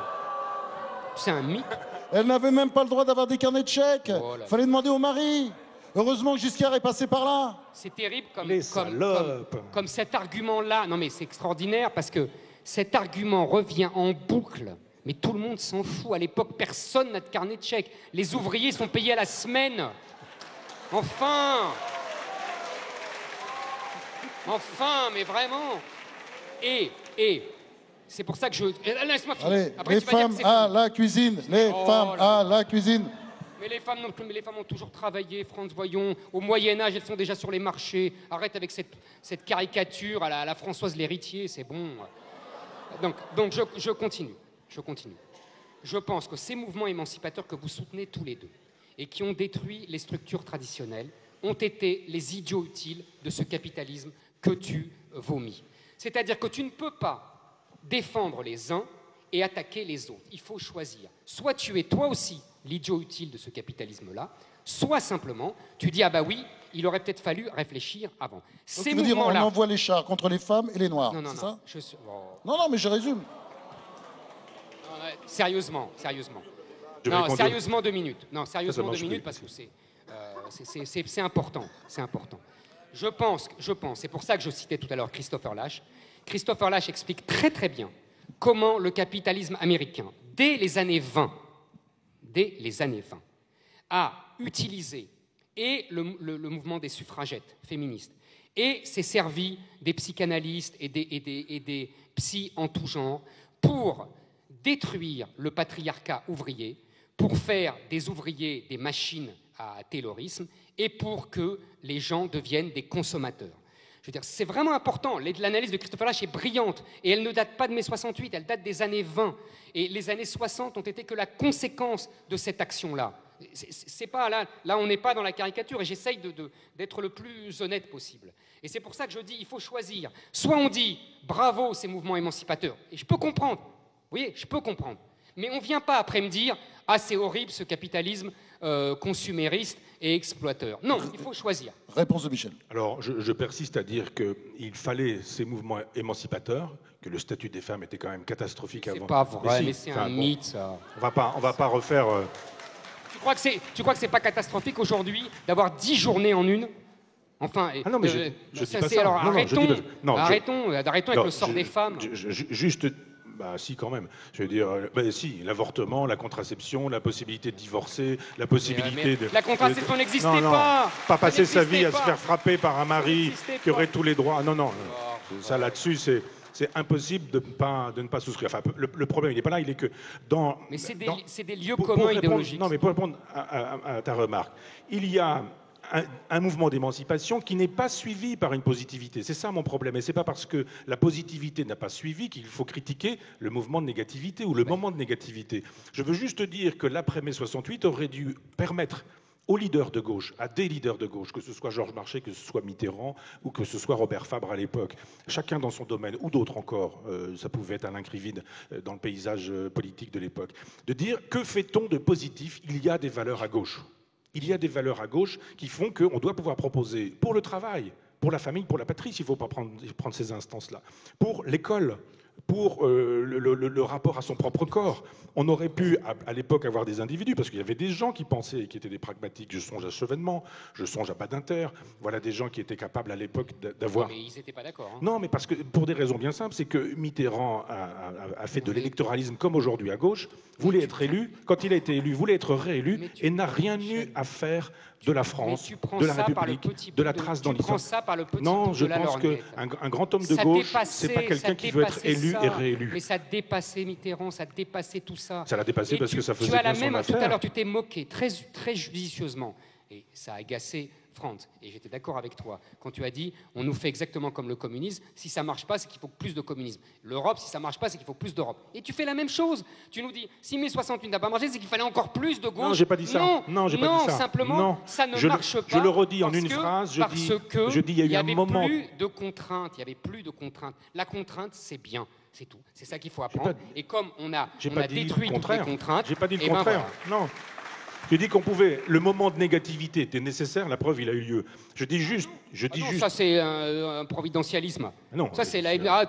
C'est un mythe. Elles n'avaient même pas le droit d'avoir des carnets de chèques. Voilà. Fallait demander au mari. Heureusement que Giscard est passé par là. C'est terrible comme cet argument-là. Non mais c'est extraordinaire parce que cet argument revient en boucle. Mais tout le monde s'en fout. À l'époque, personne n'a de carnet de chèques. Les ouvriers sont payés à la semaine. Enfin, mais vraiment. Et c'est pour ça que laisse-moi finir. Allez, après, les femmes à la cuisine. Les femmes à la cuisine. Mais les femmes ont toujours travaillé, France, voyons. Au Moyen-Âge, elles sont déjà sur les marchés. Arrête avec cette caricature à la Françoise l'héritier, c'est bon. Donc je continue. Je pense que ces mouvements émancipateurs que vous soutenez tous les deux et qui ont détruit les structures traditionnelles ont été les idiots utiles de ce capitalisme que tu vomis. C'est-à-dire que tu ne peux pas défendre les uns et attaquer les autres. Il faut choisir. Soit tu es toi aussi l'idiot utile de ce capitalisme-là, soit simplement tu dis « Ah bah oui, il aurait peut-être fallu réfléchir avant ». Ces mouvements-là... Tu veux dire on envoie les chars contre les femmes et les noirs, c'est ça? Non, mais je résume. Sérieusement. Non, sérieusement 2 minutes. Non, sérieusement 2 minutes parce que c'est important. C'est important. Je pense, c'est pour ça que je citais tout à l'heure Christopher Lasch. Christopher Lasch explique très très bien comment le capitalisme américain, dès les années 20, a utilisé et le mouvement des suffragettes féministes et s'est servi des psychanalystes et des psys en tout genre pour détruire le patriarcat ouvrier, pour faire des ouvriers des machines à taylorisme et pour que les gens deviennent des consommateurs. Je veux dire, c'est vraiment important. L'analyse de Christopher Lasch est brillante et elle ne date pas de mai 68, elle date des années 20. Et les années 60 ont été que la conséquence de cette action-là. C'est pas là, on n'est pas dans la caricature et j'essaye d'être le plus honnête possible. Et c'est pour ça que je dis, il faut choisir. Soit on dit bravo ces mouvements émancipateurs, et je peux comprendre. Vous voyez, je peux comprendre. Mais on ne vient pas après me dire « Ah, c'est horrible ce capitalisme consumériste et exploiteur ». Non, il faut choisir. Réponse de Michel. Alors, je persiste à dire qu'il fallait ces mouvements émancipateurs, que le statut des femmes était quand même catastrophique avant. C'est pas vrai, mais c'est un mythe, ça. On va pas refaire... Tu crois que c'est pas catastrophique aujourd'hui d'avoir 10 journées en une? Enfin, ah non, mais je dis pas ça. Alors, non, arrêtons avec le sort des femmes. Juste... Bah si, quand même. Je veux dire, si, l'avortement, la contraception, la possibilité de divorcer, la possibilité de... La contraception n'existait pas. Pas passer sa vie à se faire frapper par un mari qui aurait tous les droits. Non. Ça, là-dessus, c'est impossible de ne pas souscrire. Enfin, le problème, il n'est pas là, il est que dans... Mais c'est des lieux communs idéologiques. Non, mais pour répondre à ta remarque, il y a un mouvement d'émancipation qui n'est pas suivi par une positivité. C'est ça mon problème. Et c'est pas parce que la positivité n'a pas suivi qu'il faut critiquer le mouvement de négativité ou le moment de négativité. Je veux juste dire que l'après-mai 68 aurait dû permettre aux leaders de gauche, à des leaders de gauche, que ce soit Georges Marchais, que ce soit Mitterrand ou que ce soit Robert Fabre à l'époque, chacun dans son domaine, ou d'autres encore, ça pouvait être Alain Krivine dans le paysage politique de l'époque, de dire que fait-on de positif? Il y a des valeurs à gauche. Il y a des valeurs à gauche qui font qu'on doit pouvoir proposer pour le travail, pour la famille, pour la patrie, s'il ne faut pas prendre ces instances-là, pour l'école, pour le rapport à son propre corps. On aurait pu, à l'époque, avoir des individus, parce qu'il y avait des gens qui pensaient, qui étaient des pragmatiques. Je songe à Chevènement, je songe à Badinter. Voilà des gens qui étaient capables à l'époque d'avoir... Mais ils n'étaient pas d'accord. Hein. Non, mais parce que, pour des raisons bien simples, c'est que Mitterrand a fait de l'électoralisme comme aujourd'hui à gauche, voulait être élu, quand il a été élu, voulait être réélu, et n'a rien eu à faire de la France, de la République, de la trace dans l'histoire. Non, je pense qu'un grand homme de gauche, c'est pas quelqu'un qui veut être élu et réélu. Mais ça dépassait Mitterrand, ça dépassait tout ça. Ça l'a dépassé parce que ça faisait bien son affaire. Tout à l'heure, tu t'es moqué très judicieusement, et ça a agacé Franz, et j'étais d'accord avec toi, quand tu as dit on nous fait exactement comme le communisme, si ça ne marche pas, c'est qu'il faut plus de communisme. L'Europe, si ça ne marche pas, c'est qu'il faut plus d'Europe. Et tu fais la même chose. Tu nous dis, si mai 68 n'a pas marché, c'est qu'il fallait encore plus de gauche. Non, j'ai pas dit ça. Non, j'ai pas dit ça. Simplement, non. Ça ne marche pas. Je le redis en une phrase, je dis il y a eu un moment... Il n'y avait plus de contraintes. La contrainte, c'est bien. C'est tout. C'est ça qu'il faut apprendre. Et comme on a détruit toutes les contraintes... J'ai pas dit le contraire. Non. Je dis qu'on pouvait, le moment de négativité était nécessaire, la preuve, il a eu lieu. Je dis juste... Ça, c'est un providentialisme. Non, ça, c'est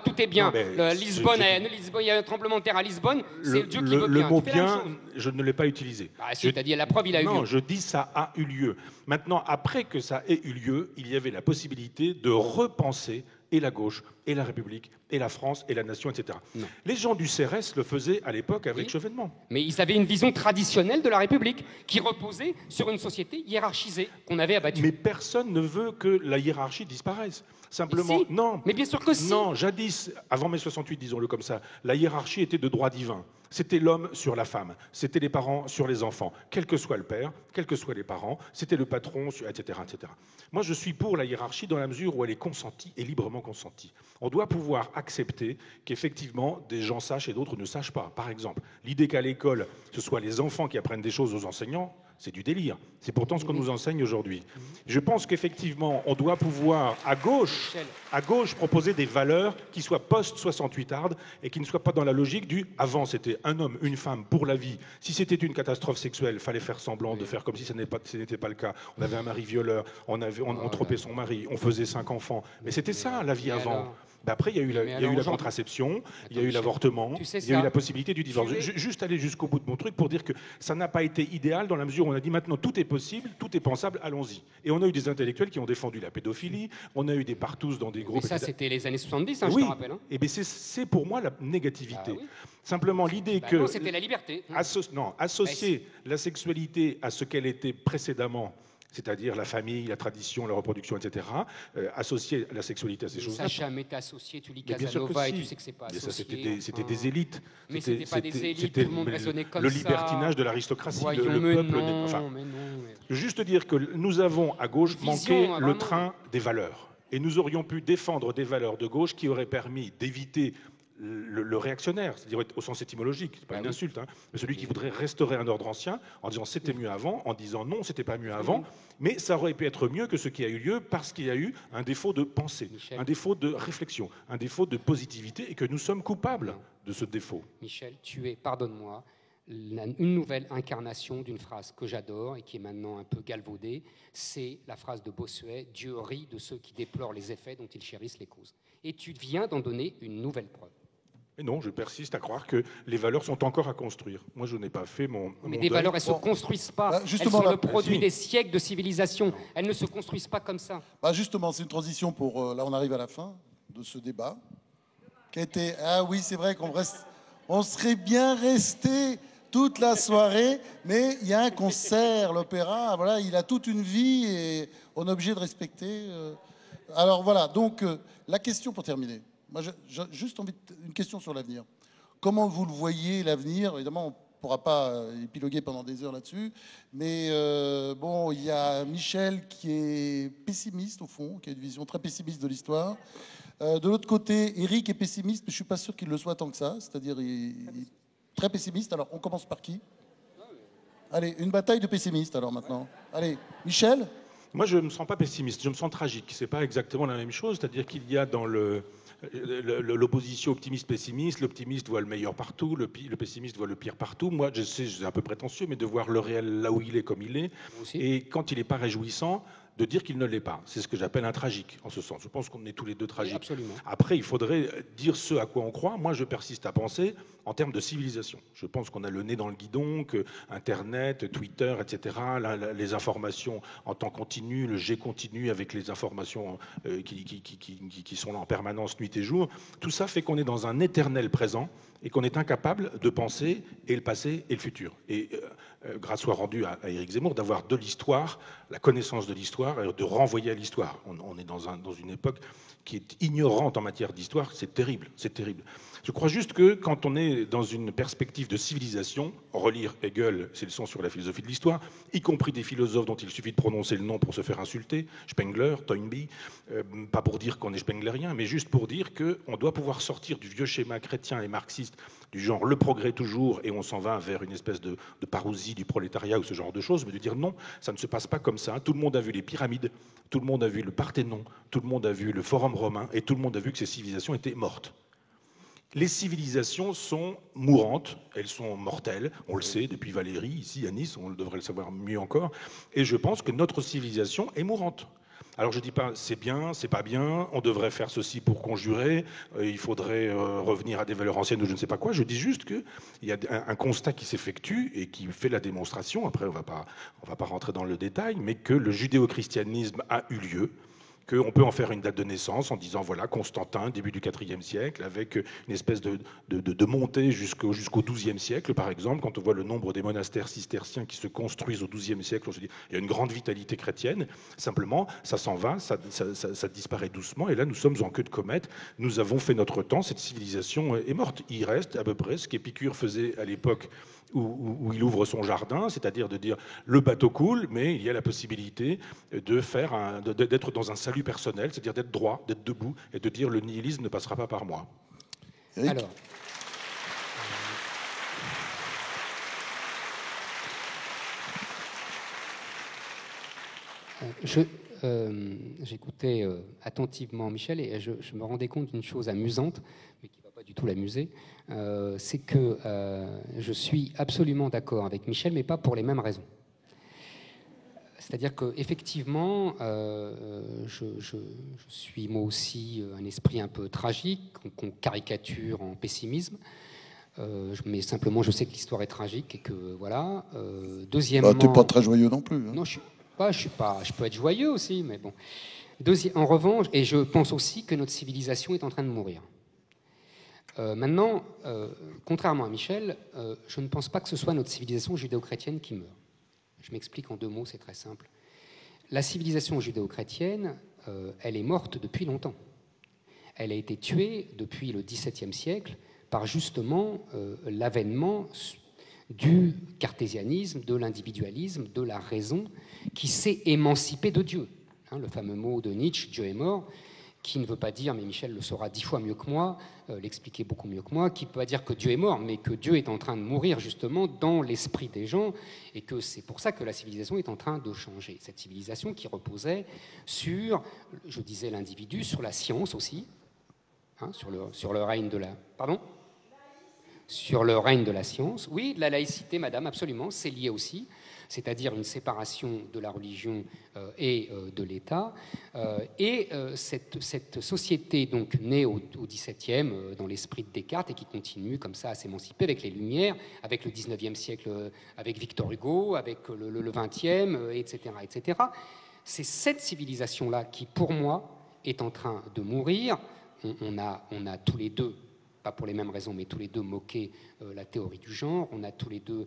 tout est bien. Lisbonne, il y a un tremblement de terre à Lisbonne, c'est Dieu qui veut bien. Le mot bien, je ne l'ai pas utilisé. Ah si, t'as dit la preuve, il a eu lieu. Non, je dis ça a eu lieu. Maintenant, après que ça ait eu lieu, il y avait la possibilité de repenser et la gauche, et la République, et la France, et la nation, etc. Non. Les gens du CRS le faisaient à l'époque avec Chevènement. Mais ils avaient une vision traditionnelle de la République qui reposait sur une société hiérarchisée qu'on avait abattue. Mais personne ne veut que la hiérarchie disparaisse. Simplement, non. Mais bien sûr que si. Non, jadis, avant mai 68, disons-le comme ça, la hiérarchie était de droit divin. C'était l'homme sur la femme, c'était les parents sur les enfants, quel que soit le père, quels que soient les parents, c'était le patron, etc., etc. Moi, je suis pour la hiérarchie dans la mesure où elle est consentie et librement consentie. On doit pouvoir accepter qu'effectivement, des gens sachent et d'autres ne sachent pas. Par exemple, l'idée qu'à l'école, ce soit les enfants qui apprennent des choses aux enseignants, C'est du délire. C'est pourtant ce qu'on nous enseigne aujourd'hui. Je pense qu'effectivement, on doit pouvoir, à gauche, proposer des valeurs qui soient post-68 hard et qui ne soient pas dans la logique du « avant, c'était un homme, une femme pour la vie. Si c'était une catastrophe sexuelle, il fallait faire semblant de faire comme si ce n'était pas le cas. On avait un mari violeur, on trompait son mari, on faisait 5 enfants. Mais c'était ça, la vie avant. Ben après, il y a eu la contraception, il y a eu l'avortement, il y a eu la possibilité du divorce. Juste aller jusqu'au bout de mon truc pour dire que ça n'a pas été idéal dans la mesure où on a dit maintenant tout est possible, tout est pensable, allons-y. Et on a eu des intellectuels qui ont défendu la pédophilie, on a eu des partous dans des groupes... Mais ça, c'était les années 70, hein, oui. Je te rappelle. Hein. Et bien c'est pour moi la négativité. Oui. Simplement l'idée que... Non, c'était la liberté. Associer la sexualité à ce qu'elle était précédemment, c'est-à-dire la famille, la tradition, la reproduction, etc., associer la sexualité à ces choses-là. Ça n'a jamais été associé, tu lis Casanova et tu sais que c'est pas associé. Mais ça, c'était des élites. Mais c'était pas des élites, tout le monde raisonnait comme le ça. Le libertinage de l'aristocratie, le peuple... Non, enfin, mais non. Juste dire que nous avons, à gauche, manqué le train des valeurs. Et nous aurions pu défendre des valeurs de gauche qui auraient permis d'éviter... Le réactionnaire, c'est-à-dire au sens étymologique, c'est pas une insulte, hein, mais celui qui voudrait restaurer un ordre ancien en disant c'était mieux avant, en disant non, c'était pas mieux avant, mais ça aurait pu être mieux que ce qui a eu lieu parce qu'il y a eu un défaut de pensée, un défaut de réflexion, un défaut de positivité et que nous sommes coupables de ce défaut. Michel, tu es, pardonne-moi, une nouvelle incarnation d'une phrase que j'adore et qui est maintenant un peu galvaudée, c'est la phrase de Bossuet, Dieu rit de ceux qui déplorent les effets dont ils chérissent les causes. Et tu viens d'en donner une nouvelle preuve. Et non, je persiste à croire que les valeurs sont encore à construire. Moi, je n'ai pas fait mon des valeurs, elles ne se construisent pas. Elles sont le produit des siècles de civilisation. Elles ne se construisent pas comme ça. Justement, c'est une transition pour... là, on arrive à la fin de ce débat. Qui a été... Ah oui, c'est vrai on serait bien resté toute la soirée, mais il y a un concert, l'opéra, voilà, il a toute une vie et on est obligé de respecter. Alors voilà, donc la question pour terminer. Moi, j'ai juste une question sur l'avenir. Comment vous le voyez, l'avenir? Évidemment, on ne pourra pas épiloguer pendant des heures là-dessus. Mais bon, il y a Michel qui est pessimiste, au fond, qui a une vision très pessimiste de l'histoire. De l'autre côté, Éric est pessimiste, mais je ne suis pas sûr qu'il le soit tant que ça. C'est-à-dire, il est très pessimiste. Alors, on commence par qui? Allez, une bataille de pessimistes, alors, maintenant. Allez, Michel? Moi, je ne me sens pas pessimiste, je me sens tragique. Ce n'est pas exactement la même chose. C'est-à-dire qu'il y a dans l'opposition optimiste-pessimiste, l'optimiste voit le meilleur partout, le pessimiste voit le pire partout. Moi, je sais, c'est un peu prétentieux, mais de voir le réel là où il est, comme il est, et quand il n'est pas réjouissant, de dire qu'il ne l'est pas. C'est ce que j'appelle un tragique, en ce sens. Je pense qu'on est tous les deux tragiques. Absolument. Après, il faudrait dire ce à quoi on croit. Moi, je persiste à penser en termes de civilisation. Je pense qu'on a le nez dans le guidon, que Internet, Twitter, etc., les informations en temps continu, le jet continu avec les informations qui sont là en permanence, nuit et jour, tout ça fait qu'on est dans un éternel présent et qu'on est incapable de penser et le passé et le futur. Et grâce soit rendue à Éric Zemmour d'avoir de l'histoire, la connaissance de l'histoire, de renvoyer à l'histoire. On est dans une époque qui est ignorante en matière d'histoire, c'est terrible, c'est terrible. Je crois juste que quand on est dans une perspective de civilisation, relire Hegel, ses leçons sur la philosophie de l'histoire, y compris des philosophes dont il suffit de prononcer le nom pour se faire insulter, Spengler, Toynbee, pas pour dire qu'on est spenglerien, mais juste pour dire qu'on doit pouvoir sortir du vieux schéma chrétien et marxiste, du genre le progrès toujours, et on s'en va vers une espèce de parousie du prolétariat ou ce genre de choses, mais de dire non, ça ne se passe pas comme ça. Tout le monde a vu les pyramides, tout le monde a vu le Parthénon, tout le monde a vu le Forum romain, et tout le monde a vu que ces civilisations étaient mortes. Les civilisations sont mourantes, elles sont mortelles, on le sait depuis Valérie, ici à Nice, on devrait le savoir mieux encore, et je pense que notre civilisation est mourante. Alors je ne dis pas c'est bien, c'est pas bien, on devrait faire ceci pour conjurer, il faudrait revenir à des valeurs anciennes ou je ne sais pas quoi, je dis juste qu'il y a un constat qui s'effectue et qui fait la démonstration, après on va pas rentrer dans le détail, mais que le judéo-christianisme a eu lieu, qu'on peut en faire une date de naissance en disant, voilà, Constantin, début du IVe siècle, avec une espèce de montée jusqu'au XIIe siècle, par exemple, quand on voit le nombre des monastères cisterciens qui se construisent au XIIe siècle, on se dit, il y a une grande vitalité chrétienne, simplement, ça s'en va, ça disparaît doucement, et là, nous sommes en queue de comète, nous avons fait notre temps, cette civilisation est morte. Il reste à peu près ce qu'Épicure faisait à l'époque où il ouvre son jardin, c'est-à-dire de dire le bateau coule, mais il y a la possibilité d'être dans un salut personnel, c'est-à-dire d'être droit, d'être debout, et de dire le nihilisme ne passera pas par moi. Alors, J'écoutais attentivement Michel et je me rendais compte d'une chose amusante, mais qui ne va pas du tout l'amuser, c'est que je suis absolument d'accord avec Michel, mais pas pour les mêmes raisons. C'est-à-dire qu'effectivement, je suis moi aussi un esprit un peu tragique, qu'on caricature en pessimisme. Mais simplement, je sais que l'histoire est tragique et que voilà. Deuxièmement, t'es pas très joyeux non plus. Hein. Non, je peux être joyeux aussi, mais bon. En revanche, et je pense aussi que notre civilisation est en train de mourir. Maintenant, contrairement à Michel, je ne pense pas que ce soit notre civilisation judéo-chrétienne qui meurt. Je m'explique en 2 mots, c'est très simple. La civilisation judéo-chrétienne, elle est morte depuis longtemps. Elle a été tuée depuis le XVIIe siècle par justement l'avènement du cartésianisme, de l'individualisme, de la raison, qui s'est émancipée de Dieu. Hein, le fameux mot de Nietzsche, Dieu est mort, qui ne veut pas dire, mais Michel le saura 10 fois mieux que moi, l'expliquer beaucoup mieux que moi, qui ne peut pas dire que Dieu est mort, mais que Dieu est en train de mourir justement dans l'esprit des gens, et que c'est pour ça que la civilisation est en train de changer. Cette civilisation qui reposait sur, je disais l'individu, sur la science aussi, hein, sur le règne de la... Pardon ? Sur le règne de la science. Oui, de la laïcité, madame, absolument, c'est lié aussi, c'est-à-dire une séparation de la religion et de l'État. Cette société, donc, née au XVIIe, dans l'esprit de Descartes, et qui continue comme ça à s'émanciper avec les Lumières, avec le XIXe siècle, avec Victor Hugo, avec le XXe, etc., etc. C'est cette civilisation-là qui, pour moi, est en train de mourir. On a tous les deux, pas pour les mêmes raisons, mais tous les deux moqué la théorie du genre, on a tous les deux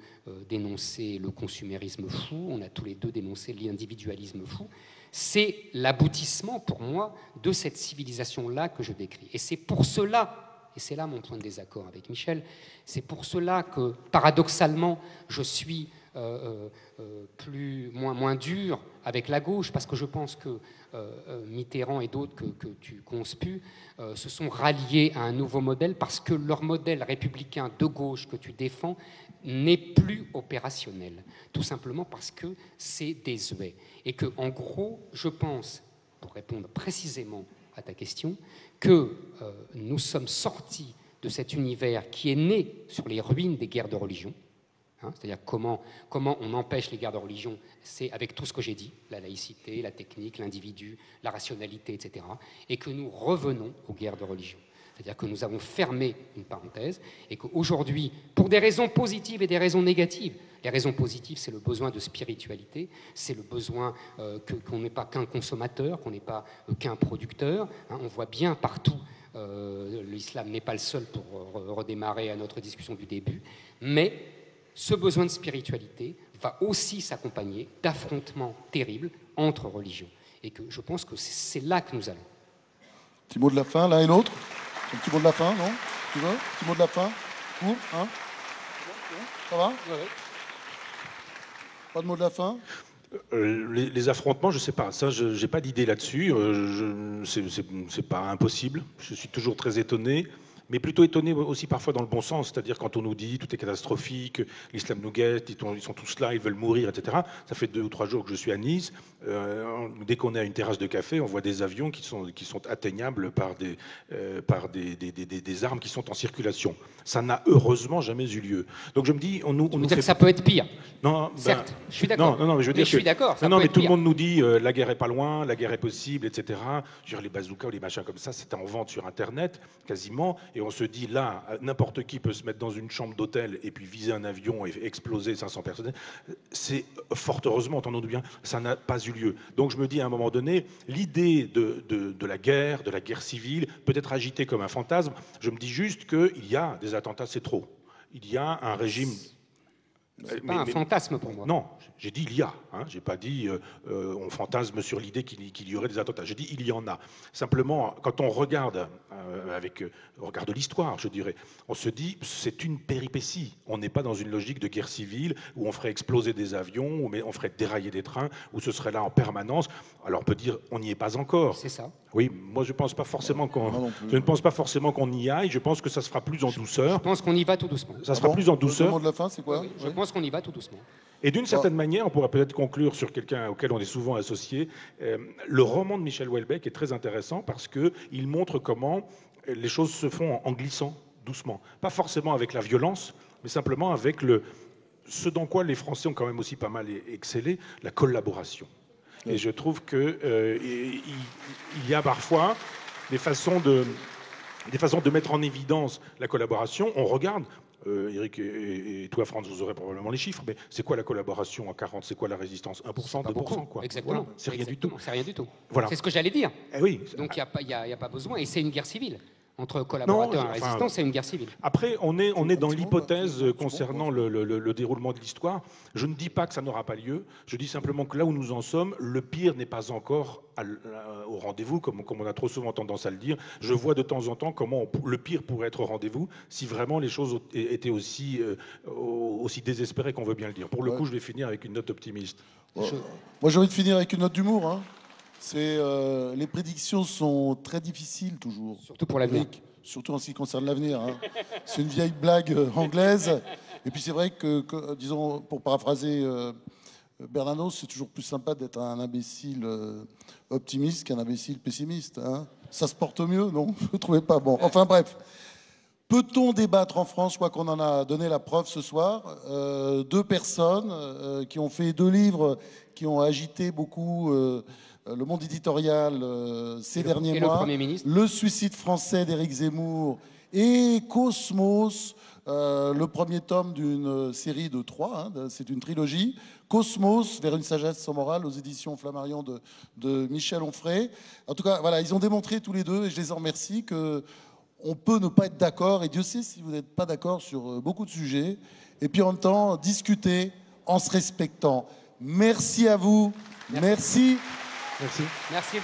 dénoncé le consumérisme fou, on a tous les deux dénoncé l'individualisme fou. C'est l'aboutissement, pour moi, de cette civilisation-là que je décris. Et c'est pour cela, et c'est là mon point de désaccord avec Michel, c'est pour cela que, paradoxalement, je suis moins dur avec la gauche, parce que je pense que Mitterrand et d'autres que tu conspues se sont ralliés à un nouveau modèle parce que leur modèle républicain de gauche que tu défends n'est plus opérationnel, tout simplement parce que c'est désuet. Et que, en gros, je pense, pour répondre précisément à ta question, que nous sommes sortis de cet univers qui est né sur les ruines des guerres de religion. C'est-à-dire comment on empêche les guerres de religion, c'est avec tout ce que j'ai dit, la laïcité, la technique, l'individu, la rationalité, etc. Et que nous revenons aux guerres de religion. C'est-à-dire que nous avons fermé une parenthèse et qu'aujourd'hui, pour des raisons positives et des raisons négatives, les raisons positives, c'est le besoin de spiritualité, c'est le besoin qu'on n'est pas qu'un consommateur, qu'on n'est pas qu'un producteur. On voit bien partout, l'islam n'est pas le seul pour redémarrer à notre discussion du début, mais ce besoin de spiritualité va aussi s'accompagner d'affrontements terribles entre religions. Et que je pense que c'est là que nous allons. Petit mot de la fin, l'un et l'autre. Un petit mot de la fin, non? Tu veux? Petit mot de la fin? Court, hein? Ça va? Ouais. Pas de mot de la fin? Les affrontements, je ne sais pas. Ça, je n'ai pas d'idée là-dessus. C'est pas impossible. Je suis toujours très étonné. Mais plutôt étonné aussi parfois dans le bon sens, c'est-à-dire quand on nous dit tout est catastrophique, l'islam nous guette, ils sont tous là, ils veulent mourir, etc. Ça fait 2 ou 3 jours que je suis à Nice. Dès qu'on est à une terrasse de café, on voit des avions qui sont atteignables par des armes qui sont en circulation. Ça n'a heureusement jamais eu lieu. Donc je me dis, on nous fait... que ça peut être pire. Non, certes, je suis d'accord. Non, mais je veux dire je suis d'accord. Non, mais tout le monde nous dit la guerre est pas loin, la guerre est possible, etc. Je veux dire, les bazookas ou les machins comme ça, c'était en vente sur Internet quasiment. Et on se dit là, n'importe qui peut se mettre dans une chambre d'hôtel et puis viser un avion et exploser 500 personnes. C'est fort heureusement, entendons-nous bien, ça n'a pas eu lieu. Donc je me dis à un moment donné, l'idée de la guerre civile, peut être agitée comme un fantasme. Je me dis juste qu'il y a des attentats, c'est trop. Il y a un régime... C'est pas un fantasme pour moi. Non, j'ai dit il y a. J'ai pas dit on fantasme sur l'idée qu'il y aurait des attentats. J'ai dit il y en a. Simplement, quand on regarde on regarde l'histoire, je dirais, on se dit c'est une péripétie. On n'est pas dans une logique de guerre civile où on ferait exploser des avions, où on ferait dérailler des trains, où ce serait là en permanence. Alors on peut dire on n'y est pas encore. C'est ça. Oui, moi je pense pas forcément je ne pense pas forcément qu'on y aille. Je pense que ça se fera plus en douceur. Je pense qu'on y va tout doucement. Ça sera plus en douceur. Le mot de la fin, c'est quoi? Je pense qu'on y va tout doucement. Et d'une certaine manière, on pourrait peut-être conclure sur quelqu'un auquel on est souvent associé. Le roman de Michel Houellebecq est très intéressant parce qu'il montre comment les choses se font en glissant doucement. Pas forcément avec la violence, mais simplement avec ce dans quoi les Français ont quand même aussi pas mal excellé, la collaboration. Et je trouve qu'il y a parfois des façons de mettre en évidence la collaboration. On regarde, Eric et toi, France, vous aurez probablement les chiffres, mais c'est quoi la collaboration en 40? C'est quoi la résistance? 1%, 2%, quoi. Exactement. Voilà. C'est rien du tout. C'est rien du tout. Voilà. C'est ce que j'allais dire. Oui. Donc il n'y a pas besoin. Et c'est une guerre civile. Entre collaborateurs et résistants, c'est une guerre civile. Après, on est dans l'hypothèse concernant le déroulement de l'histoire. Je ne dis pas que ça n'aura pas lieu. Je dis simplement que là où nous en sommes, le pire n'est pas encore au rendez-vous, comme on a trop souvent tendance à le dire. Je vois de temps en temps comment le pire pourrait être au rendez-vous si vraiment les choses étaient aussi désespérées qu'on veut bien le dire. Pour le coup, je vais finir avec une note optimiste. Moi, j'ai envie de finir avec une note d'humour. Hein. Les prédictions sont très difficiles toujours. Surtout pour l'avenir. Surtout en ce qui concerne l'avenir. Hein. C'est une vieille blague anglaise. Et puis c'est vrai que, disons, pour paraphraser Bernanos, c'est toujours plus sympa d'être un imbécile optimiste qu'un imbécile pessimiste. Hein. Ça se porte mieux, non? Vous ne trouvez pas? Bon, enfin bref. Peut-on débattre en France? Je crois qu'on en a donné la preuve ce soir. Deux personnes qui ont fait 2 livres qui ont agité beaucoup le monde éditorial ces derniers mois. Le Premier ministre. Le suicide français d'Éric Zemmour et Cosmos, le premier tome d'une série de 3, hein, c'est une trilogie. Cosmos, vers une sagesse sans morale, aux éditions Flammarion de Michel Onfray. En tout cas, voilà, ils ont démontré tous les deux, et je les en remercie, que on peut ne pas être d'accord, et Dieu sait si vous n'êtes pas d'accord sur beaucoup de sujets, et puis en même temps, discuter en se respectant. Merci à vous. Merci. Merci.